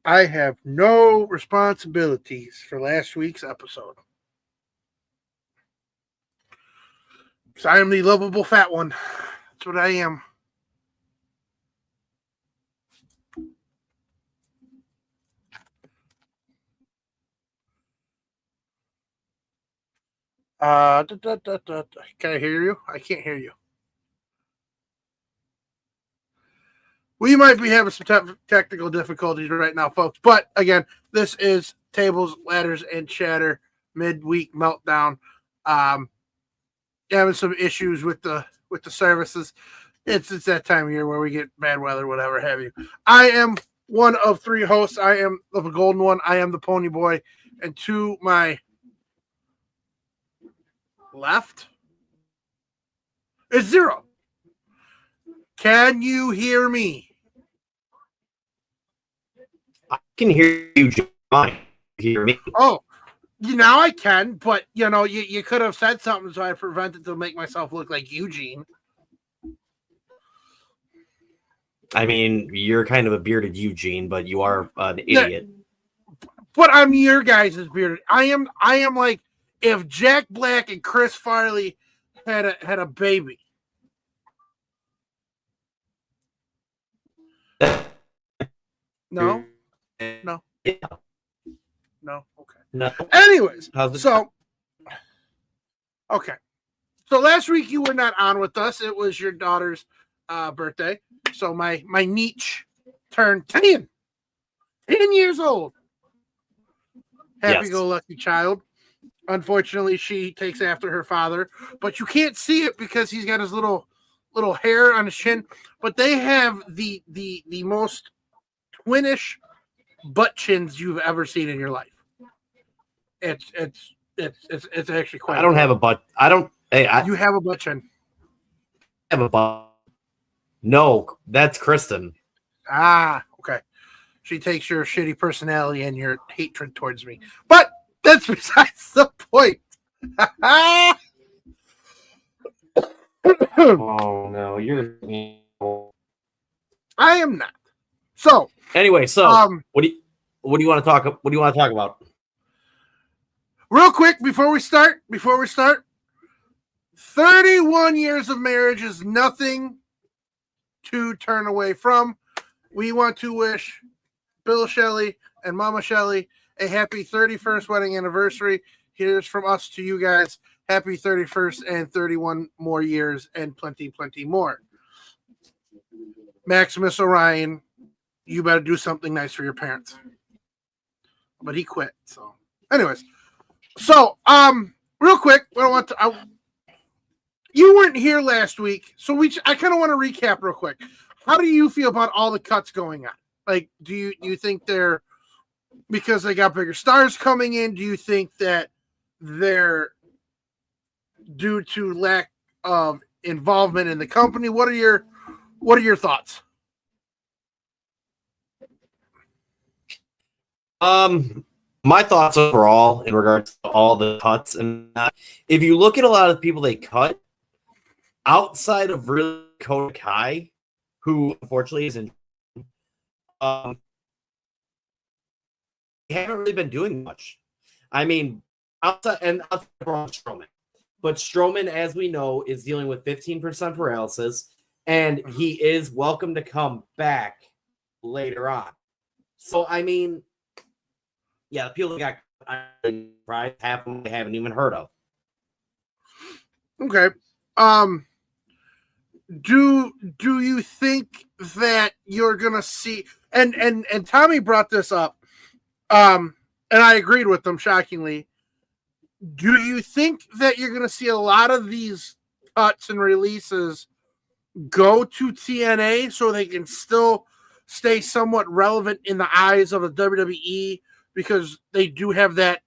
I have no responsibilities for last week's episode. So I am the lovable fat one. That's what I am. Can I hear you? I can't hear you. We might be having some technical difficulties right now, folks. But again, this is Tables, Ladders, and Chatter Midweek Meltdown. Having some issues with the services. It's that time of year where we get bad weather, whatever have you. I am one of three hosts. I am the golden one. I am the PonyBoy, and to my left is Zero. Can you hear me? I can hear you just fine. Hear me? Oh, now I can, but you could have said something so I prevented to make myself look like Eugene. I mean, you're kind of a bearded Eugene, but you are an idiot. But I'm your guys' bearded. I am like if Jack Black and Chris Farley had a baby. No. No. Yeah. No. Okay. No. Anyways, so okay. So last week you were not on with us. It was your daughter's birthday. So my niche turned 10 years old. Happy-go-lucky child. Unfortunately, she takes after her father, but you can't see it because he's got his little hair on his chin. But they have the most twinish butt chins you've ever seen in your life. It's actually quite. I don't have a butt. I don't. Hey, you have a butt chin. I have a butt. No, that's Kristen. Ah, okay. She takes your shitty personality and your hatred towards me. But that's besides the point. Oh no, you're. I am not. So anyway, what do you want to talk? What do you want to talk about? Real quick before we start, 31 years of marriage is nothing to turn away from. We want to wish Bill Shelley and Mama Shelley a happy 31st wedding anniversary. Here's from us to you guys. Happy 31st and 31 more years and plenty more. Maximus Orion, you better do something nice for your parents. But he quit. So, anyways. So, real quick, you weren't here last week, so I kind of want to recap real quick. How do you feel about all the cuts going on? Like, do you think they're because they got bigger stars coming in? Do you think that they're due to lack of involvement in the company? What are your thoughts? My thoughts overall in regards to all the cuts, and if you look at a lot of the people they cut, outside of really Dakota Kai, who unfortunately is in, they haven't really been doing much. I mean, outside of Strowman, but Strowman, as we know, is dealing with 15% paralysis, and he is welcome to come back later on. So, I mean. Yeah, the people that got haven't even heard of. Okay. Do you think that you're gonna see and Tommy brought this up, and I agreed with them shockingly. Do you think that you're gonna see a lot of these cuts and releases go to TNA so they can still stay somewhat relevant in the eyes of the WWE? Because they do have that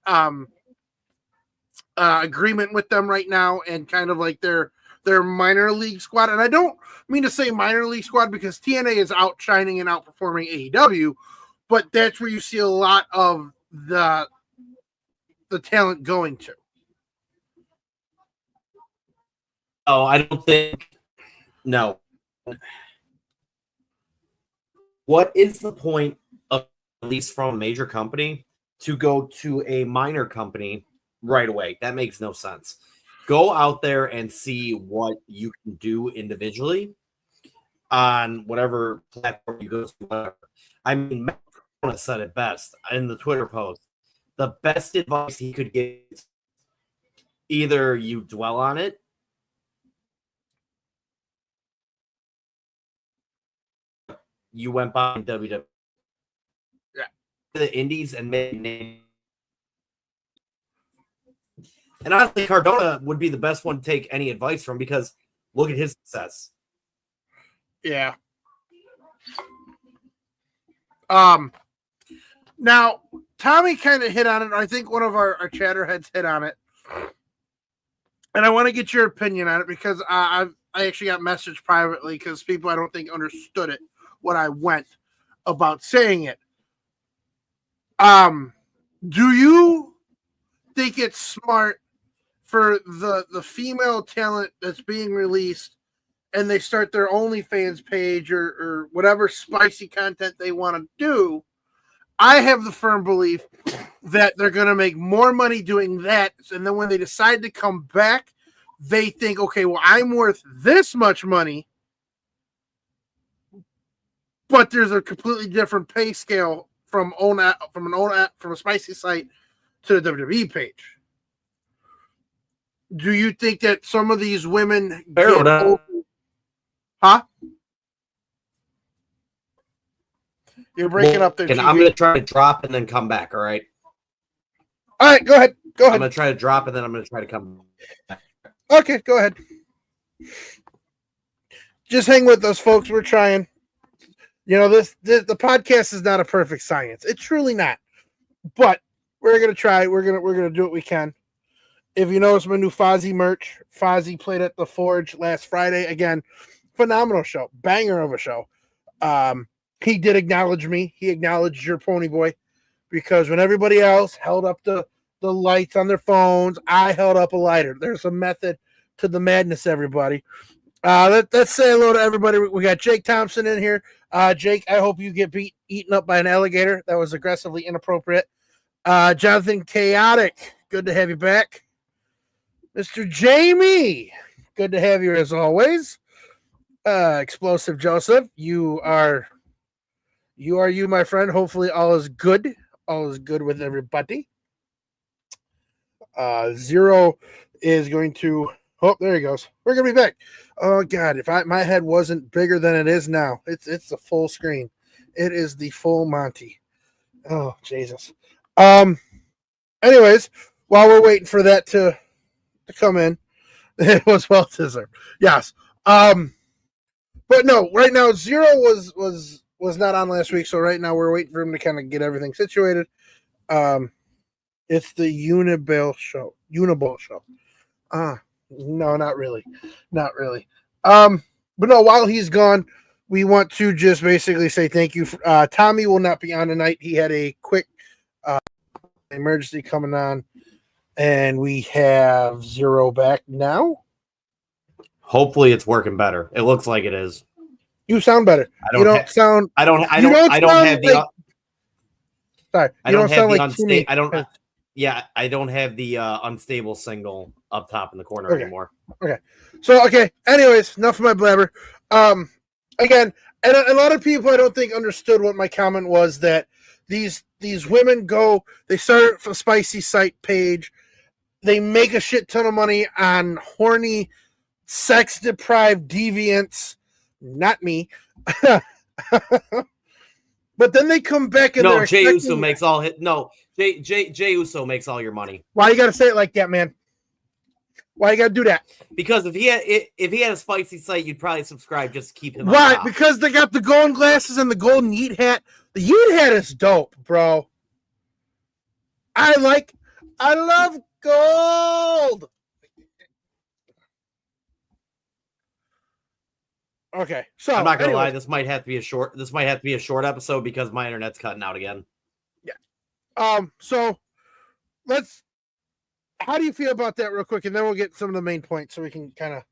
agreement with them right now and kind of like their minor league squad. And I don't mean to say minor league squad because TNA is outshining and outperforming AEW, but that's where you see a lot of the talent going to. Oh, I don't think. No. What is the point of released from a major company to go to a minor company right away. That makes no sense. Go out there and see what you can do individually on whatever platform you go to. Whatever. I mean, Matt said it best in the Twitter post. The best advice he could get is either you dwell on it, you went by WWE, the Indies, and made name. And honestly, Cardona would be the best one to take any advice from because look at his success. Yeah. Now Tommy kind of hit on it. I think one of our chatterheads hit on it, and I want to get your opinion on it because I actually got messaged privately because people I don't think understood it what I went about saying it. Do you think it's smart for the female talent that's being released and they start their OnlyFans page or whatever spicy content they want to do? I have the firm belief that they're going to make more money doing that. And then when they decide to come back, they think, okay, well, I'm worth this much money, but there's a completely different pay scale from a spicy site to the WWE page. Do you think that some of these women Huh? You're breaking up there. And I'm going to try to drop and then come back. All right. All right. Go ahead. I'm going to try to drop and then I'm going to try to come back. Okay. Go ahead. Just hang with us, folks. We're trying. You know, the podcast is not a perfect science. It's truly not. But we're going to try. We're going to do what we can. If you notice my new Fozzy merch, Fozzy played at the Forge last Friday. Again, phenomenal show. Banger of a show. He did acknowledge me. He acknowledged your PonyBoy because when everybody else held up the lights on their phones, I held up a lighter. There's a method to the madness, everybody. Let's say hello to everybody. We got Jake Thompson in here. Jake, I hope you get eaten up by an alligator. That was aggressively inappropriate. Jonathan Chaotic, good to have you back. Mr. Jamie, good to have you as always. Explosive Joseph, you are you, my friend. Hopefully all is good. All is good with everybody. Zero is going to there he goes. We're gonna be back. Oh God, if my head wasn't bigger than it is now, it's the full screen. It is the full Monty. Oh Jesus. Anyways, while we're waiting for that to come in, it was well deserved. Yes. But no, right now Zero was not on last week, so right now we're waiting for him to kind of get everything situated. It's the Uniball show. No, not really. But no, while he's gone, we want to just basically say thank you. Tommy will not be on tonight. He had a quick emergency coming on, and we have Zero back now. Hopefully it's working better. It looks like it is. You sound better. I don't have the unstable single up top in the corner anymore. Okay. So anyways, enough of my blabber. Again, and a lot of people I don't think understood what my comment was, that these women they start a spicy site page, they make a shit ton of money on horny, sex deprived deviants, not me. But then they come back and Jay Uso makes all Jay Uso makes all your money. Why you gotta say it like that, man? Why you gotta do that? Because if he had a spicy site, you'd probably subscribe just to keep him. Right, because they got the golden glasses and the golden yeet hat. The yeet hat is dope, bro. I love gold. Okay, so I'm not gonna lie. This might have to be a short episode because my internet's cutting out again. Yeah. So how do you feel about that real quick, and then we'll get some of the main points so we can kind of.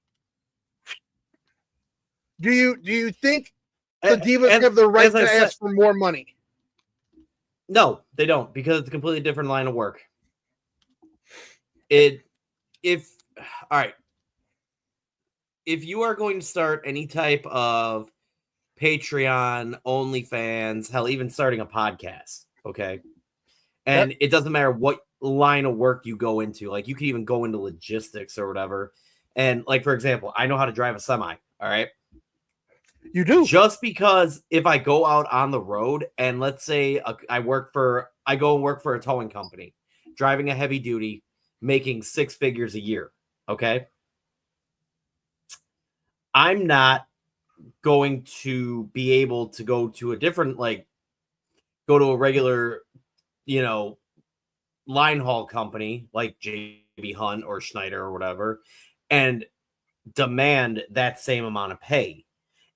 Do you think the Divas have the right to ask for more money? No, they don't, because it's a completely different line of work. All right, if you are going to start any type of Patreon, OnlyFans, hell, even starting a podcast, okay? And it doesn't matter what line of work you go into. Like, you can even go into logistics or whatever. And, like, for example, I know how to drive a semi, all right? You do. Just because if I go out on the road and let's say I go and work for a towing company, driving a heavy duty, making 6 figures a year, okay? I'm not going to be able to go to a different, go to a regular, line haul company like JB Hunt or Schneider or whatever and demand that same amount of pay.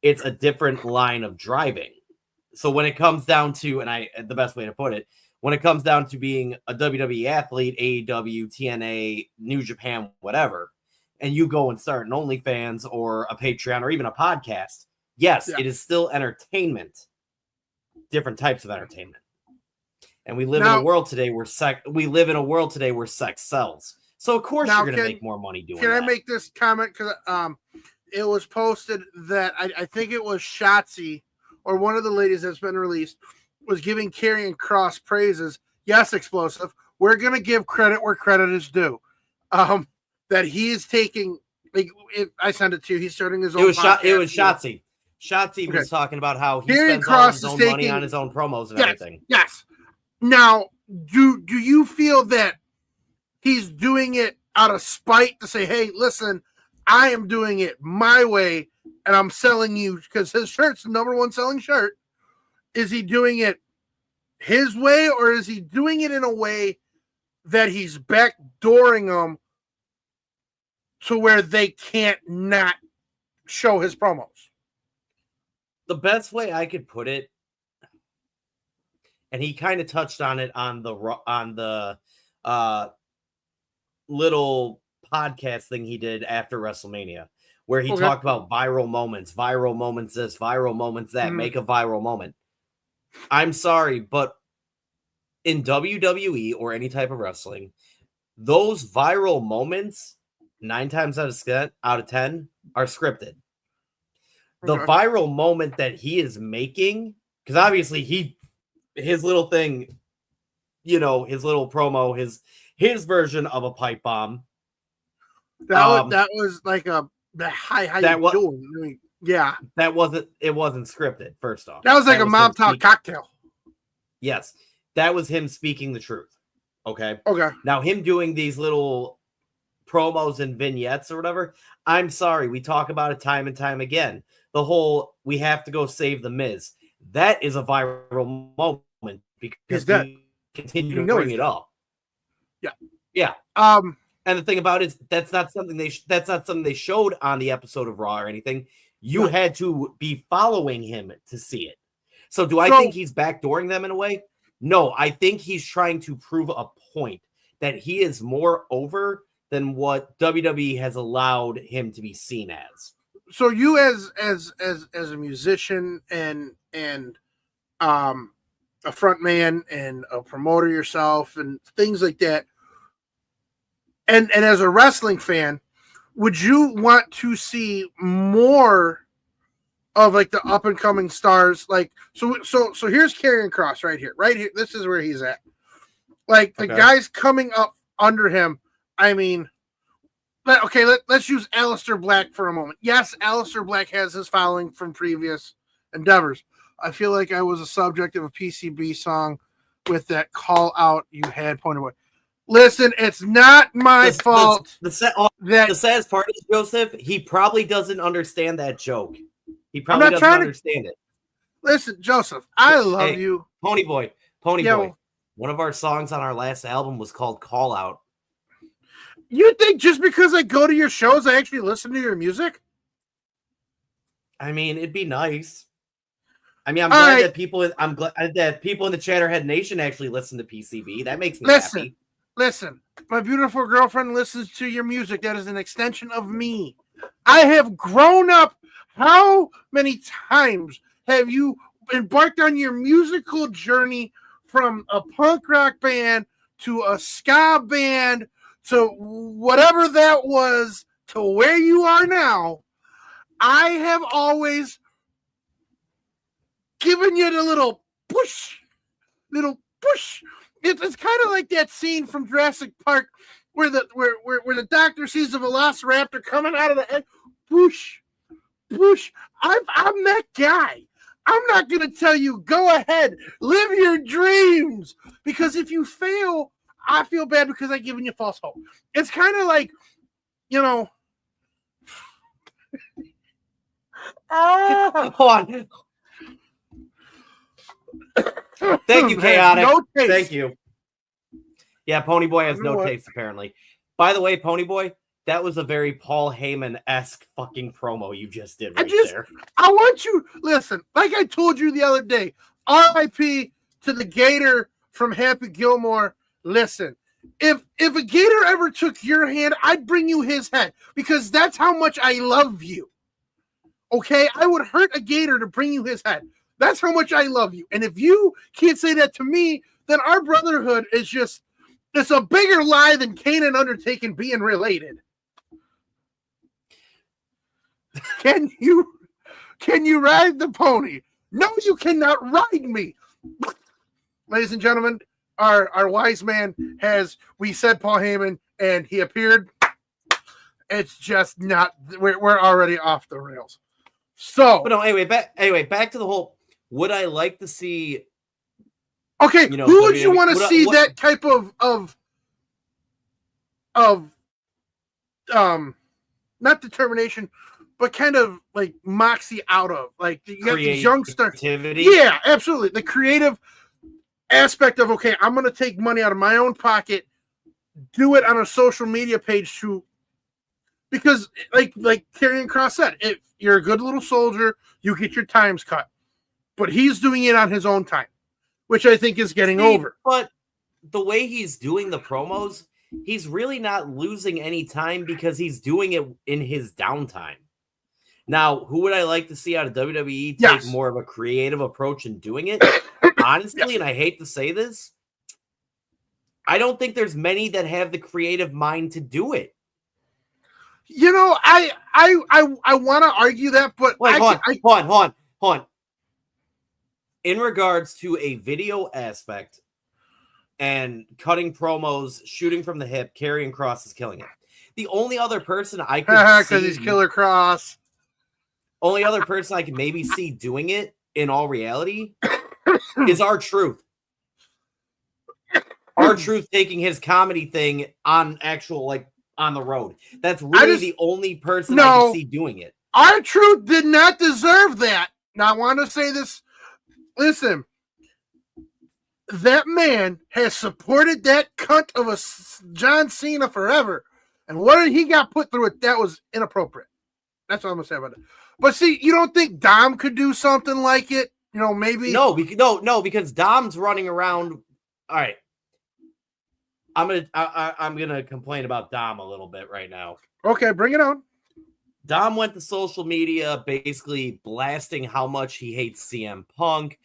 It's a different line of driving. So when it comes down to, the best way to put it, when it comes down to being a WWE athlete, AEW, TNA, New Japan, whatever, and you go and start an OnlyFans or a Patreon or even a podcast, yes, it is still entertainment. Different types of entertainment. And we live in a world today where sex sells. So of course you're going to make more money doing that. Can I make this comment? Because it was posted that I think it was Shotzi or one of the ladies that's been released was giving Karrion Kross praises. Yes, Explosive. We're going to give credit where credit is due. That he is taking. I sent it to you. He's starting his own. It was Shotzi. Shotzi was talking about how he spends all his own money on his own promos and everything. Yes. Now, do you feel that he's doing it out of spite to say, hey, listen, I am doing it my way and I'm selling you, because his shirt's the number one selling shirt. Is he doing it his way, or is he doing it in a way that he's backdooring them to where they can't not show his promos? The best way I could put it, and he kind of touched on it on the little podcast thing he did after WrestleMania, where he talked about viral moments this, viral moments that, make a viral moment. I'm sorry, but in WWE or any type of wrestling, those viral moments, 9 times out of 10, are scripted. The viral moment that he is making, because obviously his little thing, his little promo, his version of a pipe bomb. That was like how you doing? Yeah. It wasn't scripted, first off. That was like a mom talk cocktail. Yes. That was him speaking the truth. Okay. Okay. Now him doing these little promos and vignettes or whatever, I'm sorry, we talk about it time and time again. The whole, we have to go save the Miz. That is a viral moment because we continue to bring it up. Yeah. Yeah. And the thing about it is that's not something they showed on the episode of Raw or anything. You had to be following him to see it. So I think he's backdooring them in a way? No, I think he's trying to prove a point that he is more over than what WWE has allowed him to be seen as. So you as a musician and a front man and a promoter yourself and things like that, and as a wrestling fan, would you want to see more of like the up and coming stars? Like, so here's Karrion Kross right here. This is where he's at. Like the guys coming up under him. I mean, let's use Aleister Black for a moment. Yes, Aleister Black has his following from previous endeavors. I feel like I was a subject of a PCB song with that call out you had, PonyBoy. Listen, it's not my fault. The saddest part is, Joseph, he probably doesn't understand that joke. He probably doesn't understand it. Listen, Joseph, I love you. PonyBoy. PonyBoy. One of our songs on our last album was called Call Out. You think just because I go to your shows, I actually listen to your music? I mean, it'd be nice. I mean, I'm glad that people in the Chatterhead Nation actually listen to PCB. That makes me happy. Listen, my beautiful girlfriend listens to your music. That is an extension of me. I have grown up. How many times have you embarked on your musical journey from a punk rock band to a ska band to whatever that was to where you are now, I have always given you the little push. It's kind of like that scene from Jurassic Park where the doctor sees the velociraptor coming out of the egg. Push. I'm that guy. I'm not going to tell you, go ahead, live your dreams. Because if you fail, I feel bad because I've given you false hope. It's kind of like, Hold on. Thank you, Chaotic. No taste. Thank you. Yeah, PonyBoy has no taste, apparently. By the way, PonyBoy, that was a very Paul Heyman-esque fucking promo you just did there. I want you, listen, like I told you the other day, RIP to the Gator from Happy Gilmore. Listen, if a Gator ever took your hand, I'd bring you his head because that's how much I love you. Okay? I would hurt a Gator to bring you his head. That's how much I love you. And if you can't say that to me, then our brotherhood is just, it's a bigger lie than Kane and Undertaker being related. Can you ride the pony? No, you cannot ride me. Ladies and gentlemen, our wise man we said Paul Heyman and he appeared. It's just not, we're already off the rails. So, but no, anyway, back to the whole, would I like to see, okay, who would you want to see that type of not determination, but kind of like moxie out of, like you got these youngsters. Yeah, absolutely. The creative aspect of, okay, I'm going to take money out of my own pocket, do it on a social media page because like Karrion Kross said, if you're a good little soldier, you get your times cut. But he's doing it on his own time, which I think is getting over. But the way he's doing the promos, he's really not losing any time because he's doing it in his downtime. Now, who would I like to see out of WWE take more of a creative approach in doing it? Honestly, and I hate to say this, I don't think there's many that have the creative mind to do it. I want to argue that, but hold on. In regards to a video aspect and cutting promos, shooting from the hip, Karrion Kross is killing it. The only other person I could see, because he's Killer Kross. Only other person I can maybe see doing it in all reality is R-Truth. R-Truth taking his comedy thing on actual, on the road. That's really the only person I can see doing it. R-Truth did not deserve that. Now, I want to say this. Listen, that man has supported that cunt of a John Cena forever. And what he got put through it, that was inappropriate. That's what I'm going to say about it. But see, you don't think Dom could do something like it? Maybe. No, because Dom's running around. All right. I'm gonna complain about Dom a little bit right now. Okay, bring it on. Dom went to social media basically blasting how much he hates CM Punk,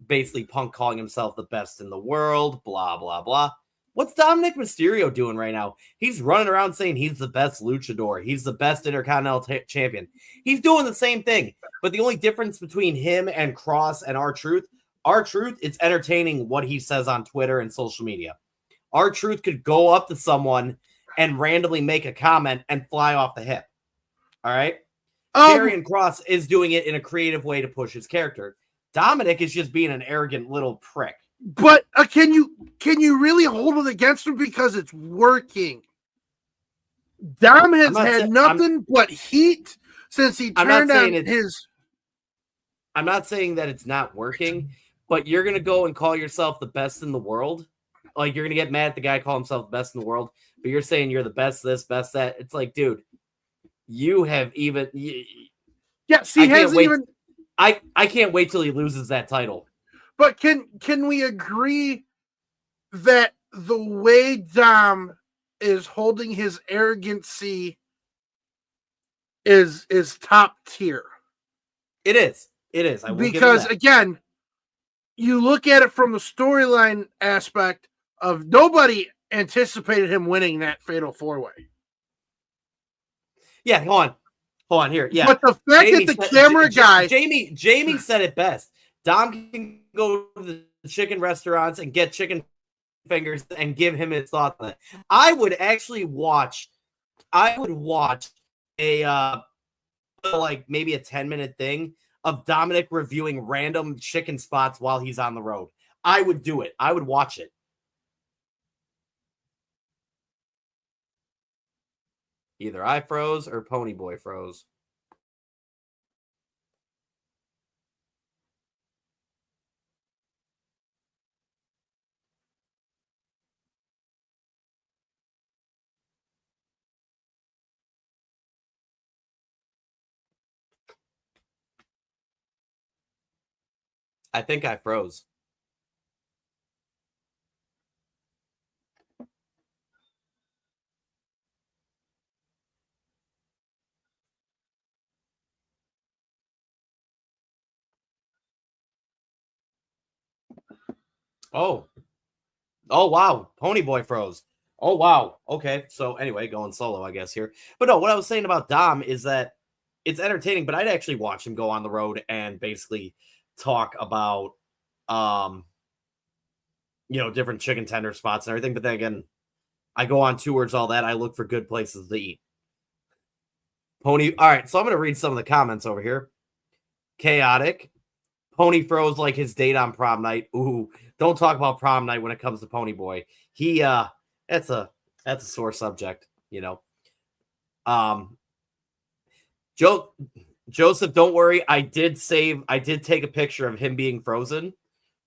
basically Punk calling himself the best in the world, blah, blah, blah. What's Dominic Mysterio doing right now? He's running around saying he's the best luchador. He's the best Intercontinental champion. He's doing the same thing. But the only difference between him and Kross and R-Truth, it's entertaining what he says on Twitter and social media. R-Truth could go up to someone and randomly make a comment and fly off the hip. All right? Karrion Kross is doing it in a creative way to push his character. Dominic is just being an arrogant little prick. But can you really hold it against him because it's working? Dom has had nothing but heat since he turned on his. I'm not saying that it's not working, but you're gonna go and call yourself the best in the world. Like, you're gonna get mad at the guy calling himself the best in the world, but you're saying you're the best this, best that. It's like, dude, you have even. Yes, he hasn't even. I can't wait till he loses that title. But can we agree that the way Dom is holding his arrogancy is top tier? It is. I will because again, you look at it from the storyline aspect of nobody anticipated him winning that fatal 4-way. Yeah, hold on here. Yeah, but the fact that the camera guy, Jamie said it best. Dom can go to the chicken restaurants and get chicken fingers and give him his thoughts on it. I would watch a like maybe a 10-minute thing of Dominic reviewing random chicken spots while he's on the road. I would do it. I would watch it. Either I froze or PonyBoy froze. I think I froze. Oh, wow. PonyBoy froze. Oh, wow. Okay. So anyway, going solo, I guess, here. But no, what I was saying about Dom is that it's entertaining, but I'd actually watch him go on the road and basically talk about, different chicken tender spots and everything. But then again, I go on tours, all that. I look for good places to eat. All right. So I'm going to read some of the comments over here. Chaotic. Pony froze like his date on prom night. Ooh, don't talk about prom night when it comes to PonyBoy. He that's a sore subject, Joseph, don't worry. I did take a picture of him being frozen.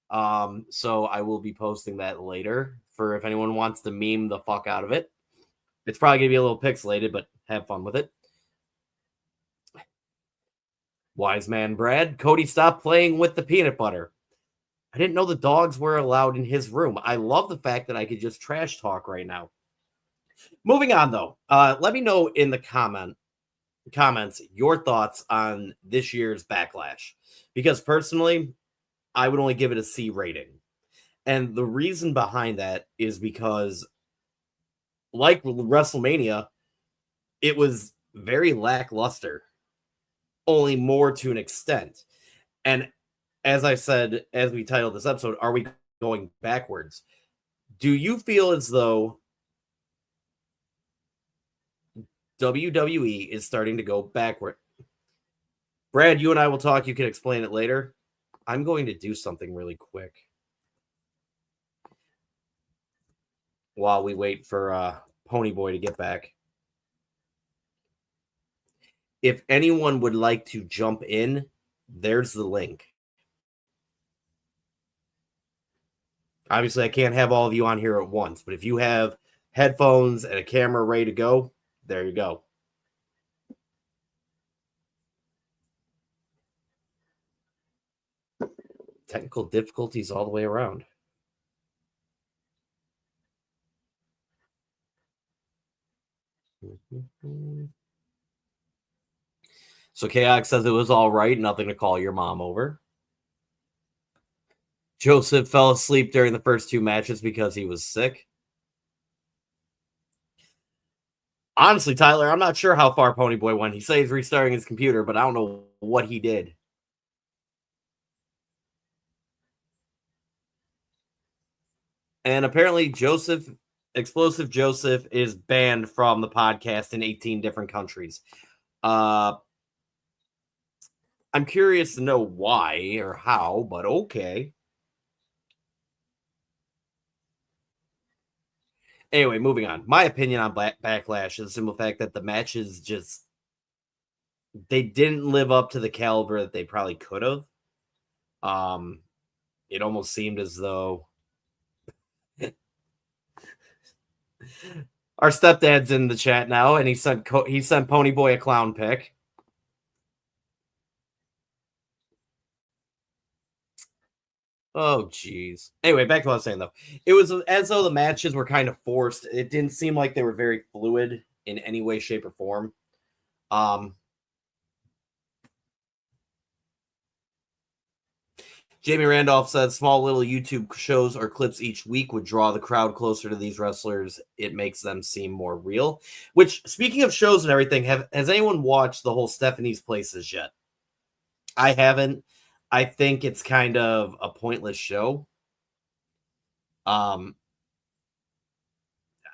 So I will be posting that later for if anyone wants to meme the fuck out of it. It's probably gonna be a little pixelated, but have fun with it. Wise man Brad, Cody, stop playing with the peanut butter. I didn't know the dogs were allowed in his room. I love the fact that I could just trash talk right now. Moving on, though. Let me know in the comments your thoughts on this year's Backlash. Because personally, I would only give it a C rating. And the reason behind that is because, like WrestleMania, it was very lackluster. Only more to an extent. And as I said, as we titled this episode, are we going backwards? Do you feel as though WWE is starting to go backward? Brad, you and I will talk. You can explain it later. I'm going to do something really quick while we wait for PonyBoy to get back. If anyone would like to jump in, there's the link. Obviously, I can't have all of you on here at once, but if you have headphones and a camera ready to go, there you go. Technical difficulties all the way around. So Chaotic says it was all right, nothing to call your mom over. Joseph fell asleep during the first two matches because he was sick. Honestly, Tyler, I'm not sure how far PonyBoy went. He says he's restarting his computer, but I don't know what he did. And apparently Explosive Joseph is banned from the podcast in 18 different countries. I'm curious to know why or how, but okay. Anyway, moving on. My opinion on Backlash is the simple fact that the matches they didn't live up to the caliber that they probably could have. It almost seemed as though our stepdad's in the chat now, and he sent PonyBoy a clown pic. Oh, geez. Anyway, back to what I was saying, though. It was as though the matches were kind of forced. It didn't seem like they were very fluid in any way, shape, or form. Jamie Randolph said small little YouTube shows or clips each week would draw the crowd closer to these wrestlers. It makes them seem more real. Which, speaking of shows and everything, has anyone watched the whole Stephanie's Places yet? I haven't. I think it's kind of a pointless show. As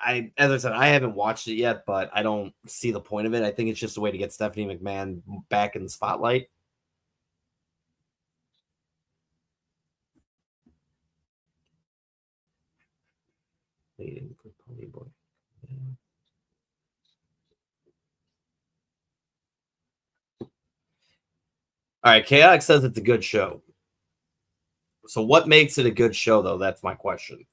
I said, I haven't watched it yet, but I don't see the point of it. I think it's just a way to get Stephanie McMahon back in the spotlight. Waiting for PonyBoy. All right, Chaotic says it's a good show. So what makes it a good show, though? That's my question.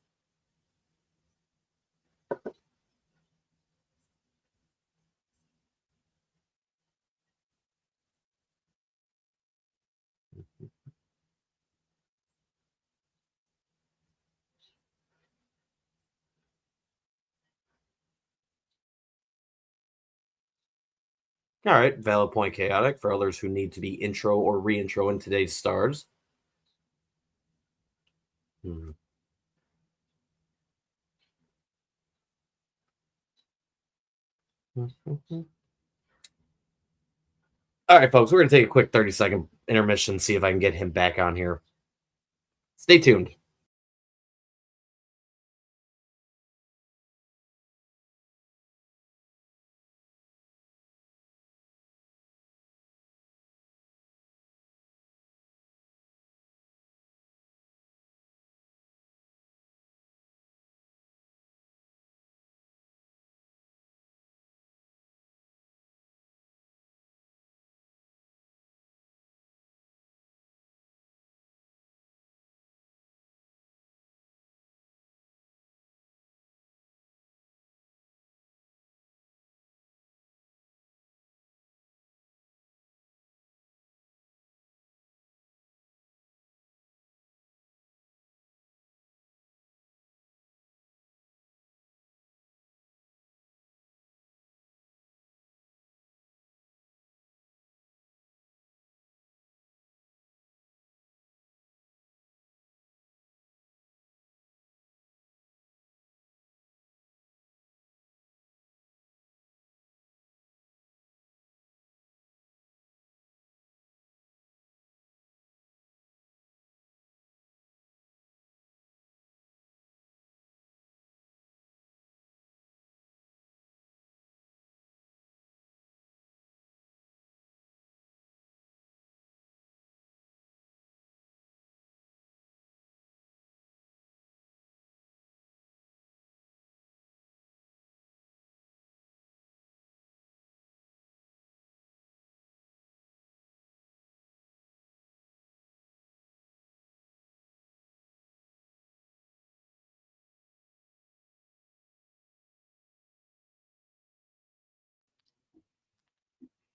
All right, valid point, Chaotic, for others who need to be intro or re-intro in today's stars. Hmm. All right, folks, we're going to take a quick 30-second intermission, see if I can get him back on here. Stay tuned.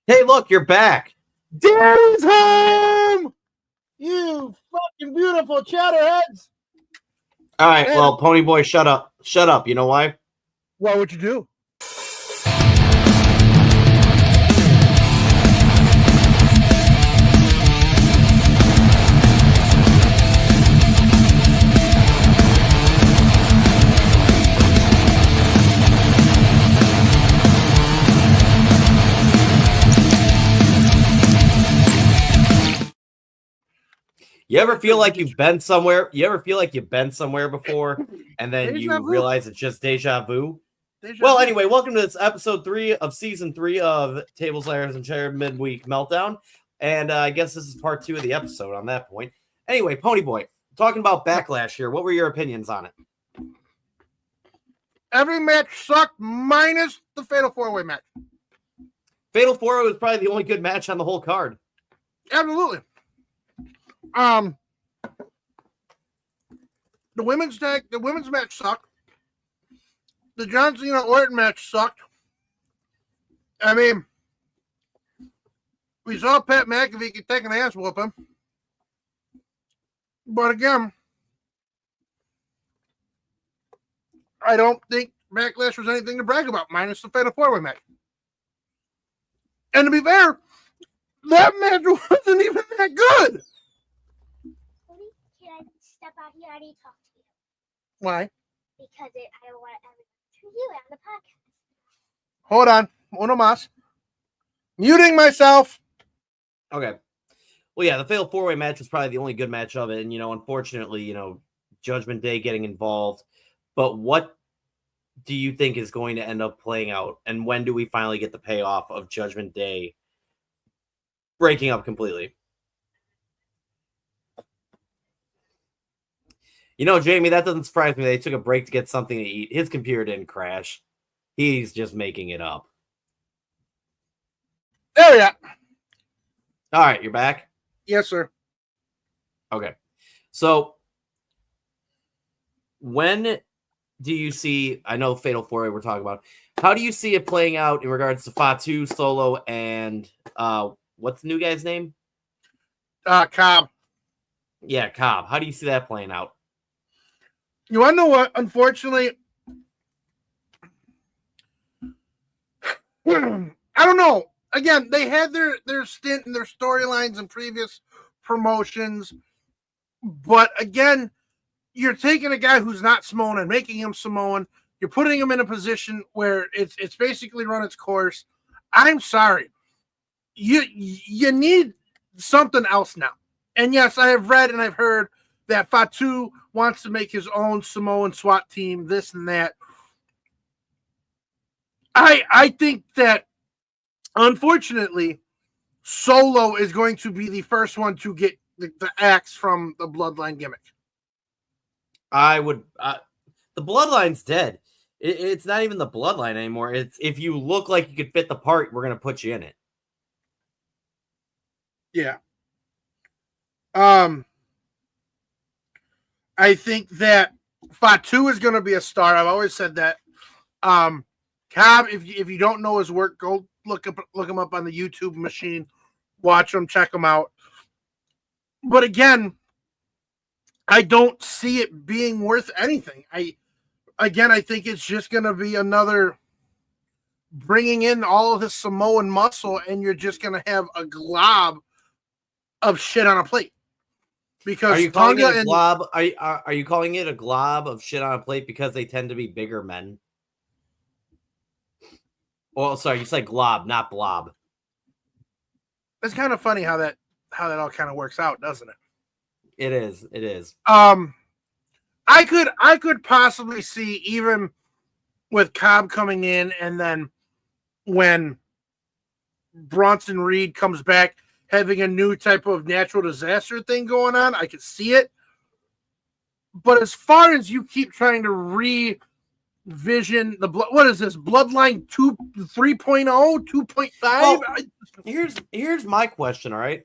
Hey, look, you're back. Daddy's home! You fucking beautiful chatterheads! All right, well, PonyBoy, shut up. Shut up. You know why? What would you do? You ever feel like you've been somewhere? You ever feel like you've been somewhere before, and then you realize it's just deja vu? Well, anyway, welcome to this episode 3 of season 3 of Tables, Ladders, and Chair Midweek Meltdown. And I guess this is part 2 of the episode on that point. Anyway, PonyBoy, talking about Backlash here. What were your opinions on it? Every match sucked minus the Fatal 4-Way match. Fatal 4-Way was probably the only good match on the whole card. Absolutely. The women's match sucked. The John Cena Orton match sucked. I mean, we saw Pat McAfee take an ass whooping. But again, I don't think Backlash was anything to brag about, minus the Fatal 4-Way match. And to be fair, that match wasn't even that good. step out here. I need to talk to you. Why? Because I don't want everyone to you on the podcast. Hold on. Uno más. Muting myself. Okay. Well, yeah, the Fatal 4-Way match was probably the only good match of it. And, unfortunately, Judgment Day getting involved. But what do you think is going to end up playing out? And when do we finally get the payoff of Judgment Day breaking up completely? Jamie, that doesn't surprise me. They took a break to get something to eat. His computer didn't crash. He's just making it up. There we are. All right, you're back? Yes, sir. Okay. So, when do you see, I know Fatal 4-Way we're talking about, how do you see it playing out in regards to Fatu, Solo, and what's the new guy's name? Cobb. Yeah, Cobb. How do you see that playing out? You want to know what? Unfortunately, I don't know. Again, they had their stint and their storylines in previous promotions. But again, you're taking a guy who's not Samoan and making him Samoan. You're putting him in a position where it's basically run its course. I'm sorry. You need something else now. And yes, I have read and I've heard that Fatu wants to make his own Samoan SWAT team, this and that. I think that, unfortunately, Solo is going to be the first one to get the axe from the Bloodline gimmick. I would. The Bloodline's dead. It's not even the Bloodline anymore. It's if you look like you could fit the part, we're going to put you in it. Yeah. I think that Fatu is going to be a star. I've always said that. Cobb, if you don't know his work, go look him up on the YouTube machine, watch him, check him out. But again, I don't see it being worth anything. I think it's just going to be another bringing in all of the Samoan muscle, and you're just going to have a glob of shit on a plate. Because are you calling it a glob? Are you calling it a glob of shit on a plate because they tend to be bigger men? Well, sorry, you said glob, not blob. It's kind of funny how that all kind of works out, doesn't it? It is. It is. I could possibly see, even with Cobb coming in, and then when Bronson Reed comes back, having a new type of natural disaster thing going on. I could see it. But as far as you keep trying to revision what is this? Bloodline 3.0, 2.5? Well, here's my question, all right?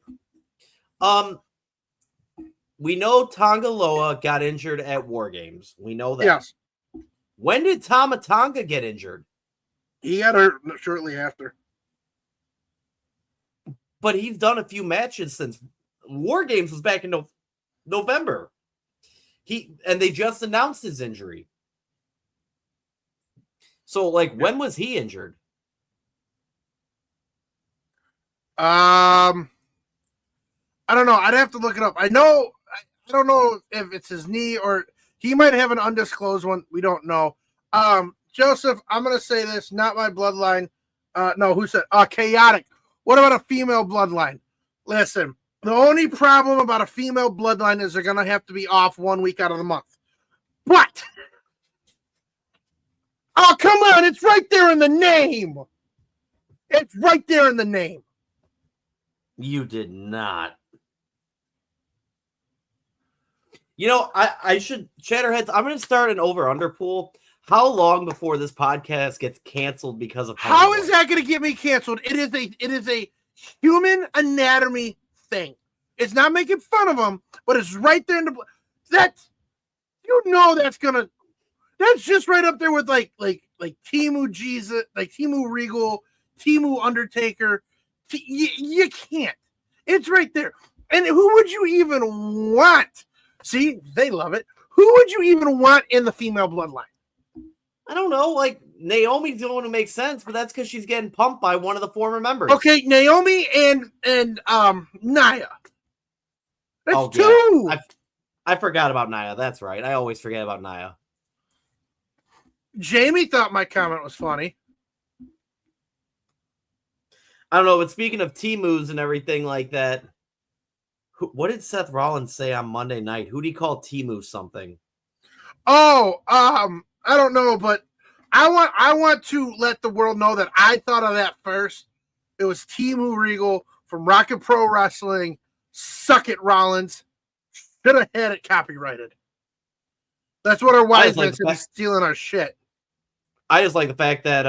We know Tonga Loa got injured at War Games. We know that. Yes. When did Tama Tonga get injured? He got hurt shortly after. But he's done a few matches since War Games was back in November. And they just announced his injury. So, when was he injured? I don't know. I'd have to look it up. I don't know if it's his knee or he might have an undisclosed one. We don't know. Joseph, I'm going to say this, not my bloodline. No, who said? Chaotic. What about a female bloodline? Listen, the only problem about a female bloodline is they're going to have to be off 1 week out of the month. But, oh, come on. It's right there in the name. It's right there in the name. You did not. I should, Chatterheads, I'm going to start an over-under pool. How long before this podcast gets canceled because of How is that going to get me canceled? It is a human anatomy thing. It's not making fun of them, but it's right there in the that's just right up there with like Timu Jesus, like Timu Regal, Timu Undertaker. You can't. It's right there. And who would you even want? See, they love it. Who would you even want in the female bloodline? I don't know. Naomi's the one who makes sense, but that's because she's getting pumped by one of the former members. Okay, Naomi and Nia. That's two. I forgot about Nia. That's right. I always forget about Nia. Jamie thought my comment was funny. I don't know, but speaking of Temus and everything like that, what did Seth Rollins say on Monday night? Who did he call Temu something? Oh, I don't know, but I want to let the world know that I thought of that first. It was Timu Regal from Rocket Pro Wrestling. Suck it, Rollins. Should have had it copyrighted. That's what our wise man said. He's stealing our shit. I just like the fact that,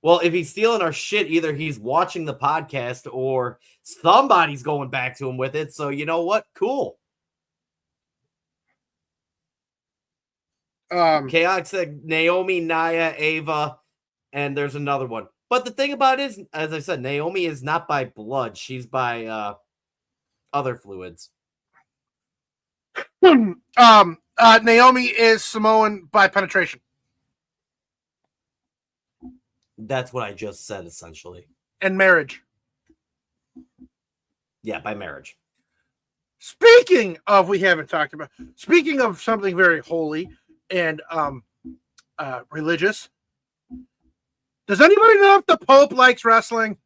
well, if he's stealing our shit, either he's watching the podcast or somebody's going back to him with it. So you know what? Cool. Chaotic said Naomi, Nia, Ava, and there's another one. But the thing about it is, as I said, Naomi is not by blood. She's by other fluids. Naomi is Samoan by penetration. That's what I just said, essentially. And marriage. Yeah, by marriage. Speaking of something very holy and religious, does anybody know if the Pope likes wrestling?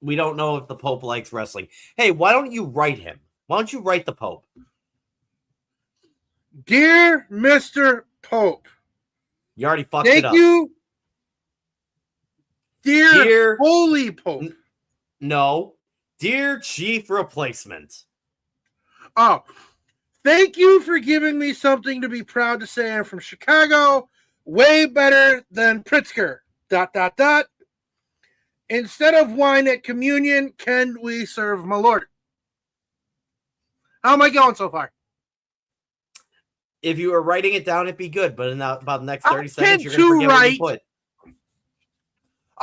We don't know if the Pope likes wrestling. Hey, why don't you write him? Why don't you write the Pope? Dear Mr. Pope. You already fucked it up. Thank you. Dear Holy Pope. No. Dear Chief Replacement. Oh, thank you for giving me something to be proud to say. I'm from Chicago. Way better than Pritzker. ... Instead of wine at communion, can we serve my Lord? How am I going so far? If you were writing it down, it'd be good. But in about the next 30 seconds, you're going to forget what you put.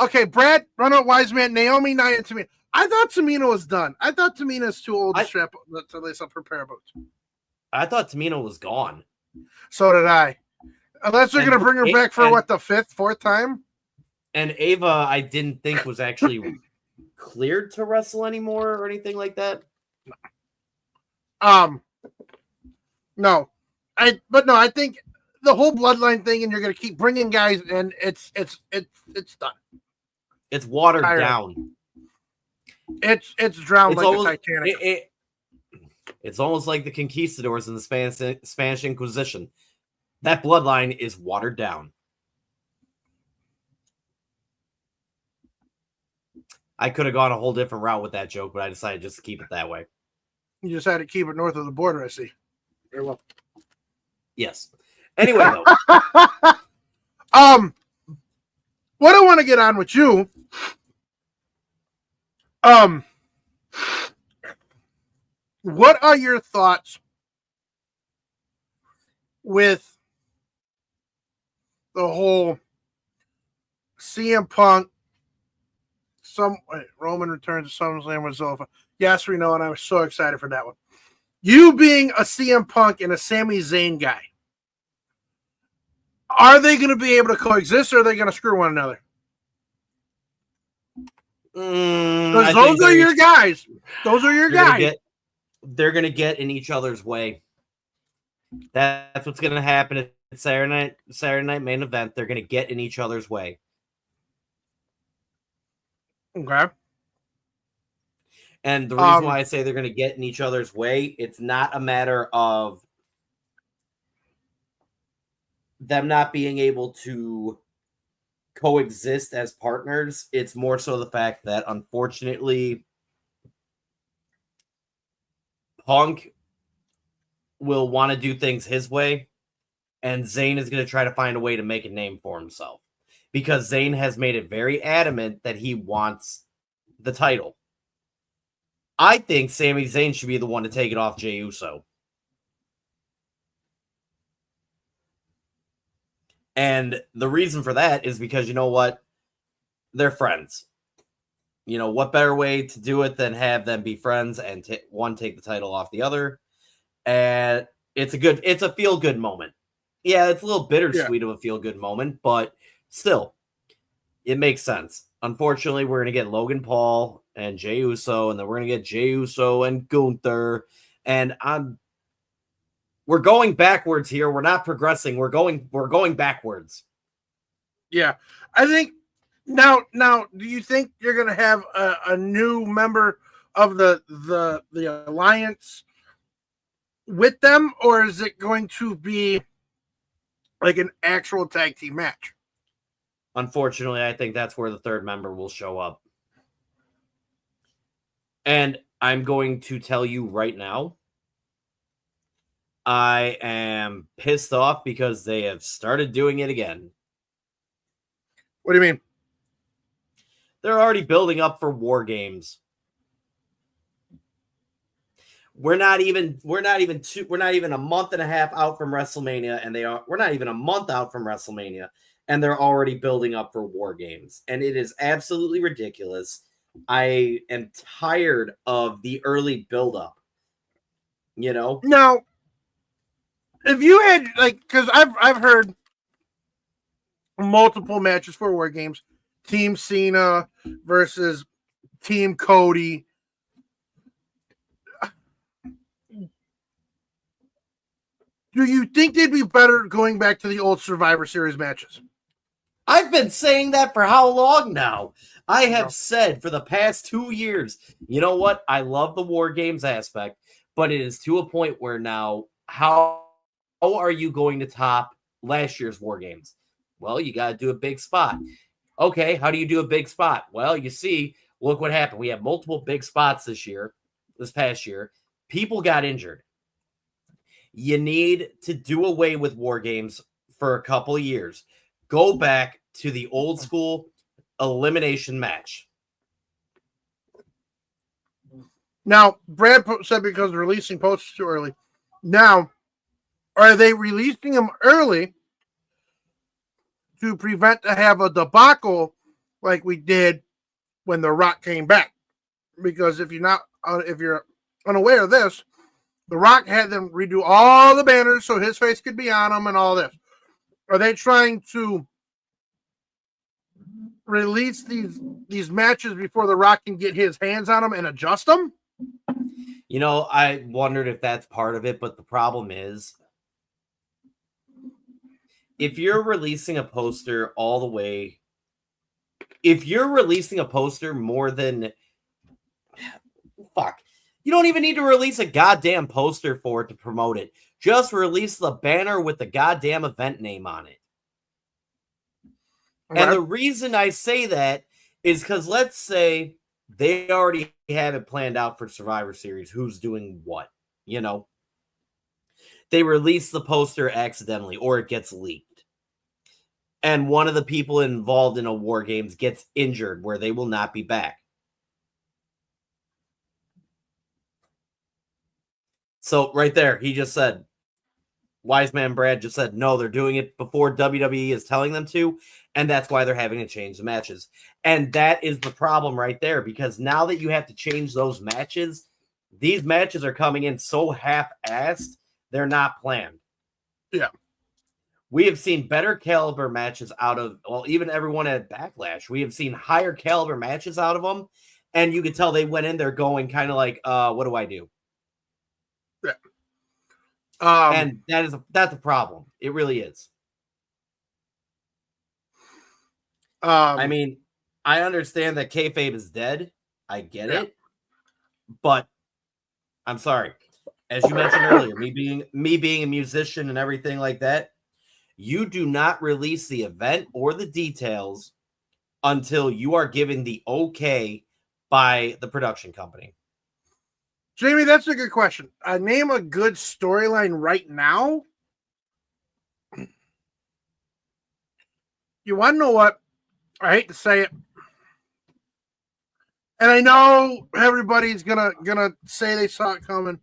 Okay, Brad, run out, wise man, Naomi, Nia, and Tamina. I thought Tamina was done. I thought Tamina's too old to lace up her pair boots. I thought Tamina was gone. So did I. Unless they're going to bring her back for the fourth time? And Ava, I didn't think was actually cleared to wrestle anymore or anything like that. No. I think the whole bloodline thing, and you're going to keep bringing guys, and it's done. It's watered down. It's drowned like the Titanic. It's almost like the conquistadors in the Spanish Inquisition. That bloodline is watered down. I could have gone a whole different route with that joke, but I decided just to keep it that way. You decided to keep it north of the border, I see. Very well. Yes. Anyway, though. What I want to get on with you, what are your thoughts with the whole CM Punk, Roman returns to SummerSlam with Zolfa? Yes, we know, and I was so excited for that one. You being a CM Punk and a Sami Zayn guy, are they going to be able to coexist, or are they going to screw one another? Because those are your guys. Those are your guys. They're going to get in each other's way. That's what's going to happen at Saturday night main event. They're going to get in each other's way. Okay. And the reason why I say they're going to get in each other's way, it's not a matter of them not being able to coexist as partners. It's more so the fact that, unfortunately, Punk will want to do things his way, and Zayn is going to try to find a way to make a name for himself, because Zayn has made it very adamant that he wants the title. I think Sami Zayn should be the one to take it off Jey Uso. And the reason for that is because, you know what? They're friends. You know, what better way to do it than have them be friends and one take the title off the other? And it's a feel-good moment. Yeah, it's a little bittersweet of a feel-good moment, but still, it makes sense. Unfortunately, we're going to get Logan Paul and Jey Uso, and then we're gonna get Jey Uso and Gunther, and we're going backwards here. We're not progressing. We're going backwards. Yeah, I think now. Do you think you're gonna have a new member of the alliance with them, or is it going to be like an actual tag team match? Unfortunately, I think that's where the third member will show up. And I'm going to tell you right now, I am pissed off because they have started doing it again. What do you mean? They're already building up for War Games. We're not even a month and a half out from WrestleMania, and we're not even a month out from WrestleMania, and they're already building up for War Games. And it is absolutely ridiculous. I am tired of the early buildup. You know? Now, if you had because I've heard multiple matches for War Games, Team Cena versus Team Cody. Do you think they'd be better going back to the old Survivor Series matches? I've been saying that for how long now? I have said for the past 2 years, you know what? I love the War Games aspect, but it is to a point where now, how are you going to top last year's War Games? Well, you got to do a big spot. Okay, how do you do a big spot? Well, you see, look what happened. We have multiple big spots this past year. People got injured. You need to do away with War Games for a couple of years. Go back to the old school elimination match. Now, Brad said because they're releasing posters too early. Now, are they releasing them early to prevent to have a debacle like we did when The Rock came back? Because if you're unaware of this, The Rock had them redo all the banners so his face could be on them and all this. Are they trying to release these matches before The Rock can get his hands on them and adjust them? You know, I wondered if that's part of it, but the problem is, if you're releasing a poster all the way, if you're releasing a poster more than, you don't even need to release a goddamn poster for it to promote it. Just release the banner with the goddamn event name on it. Okay. And the reason I say that is because let's say they already have it planned out for Survivor Series. Who's doing what? You know? They release the poster accidentally or it gets leaked. And one of the people involved in a War Games gets injured where they will not be back. So right there, he just said, Wise Man Brad just said, no, they're doing it before WWE is telling them to, and that's why they're having to change the matches. And that is the problem right there, because now that you have to change those matches, these matches are coming in so half-assed, they're not planned. Yeah. We have seen better caliber matches out of, well, even everyone at Backlash, we have seen higher caliber matches out of them, and you could tell they went in there going kind of like, what do I do? Yeah. And that's a problem. It really is. I mean, I understand that kayfabe is dead. I get it. But I'm sorry. As you mentioned earlier, me being a musician and everything like that, you do not release the event or the details until you are given the okay by the production company. Jamie, that's a good question. Name a good storyline right now. You want to know what? I hate to say it, and I know everybody's gonna say they saw it coming.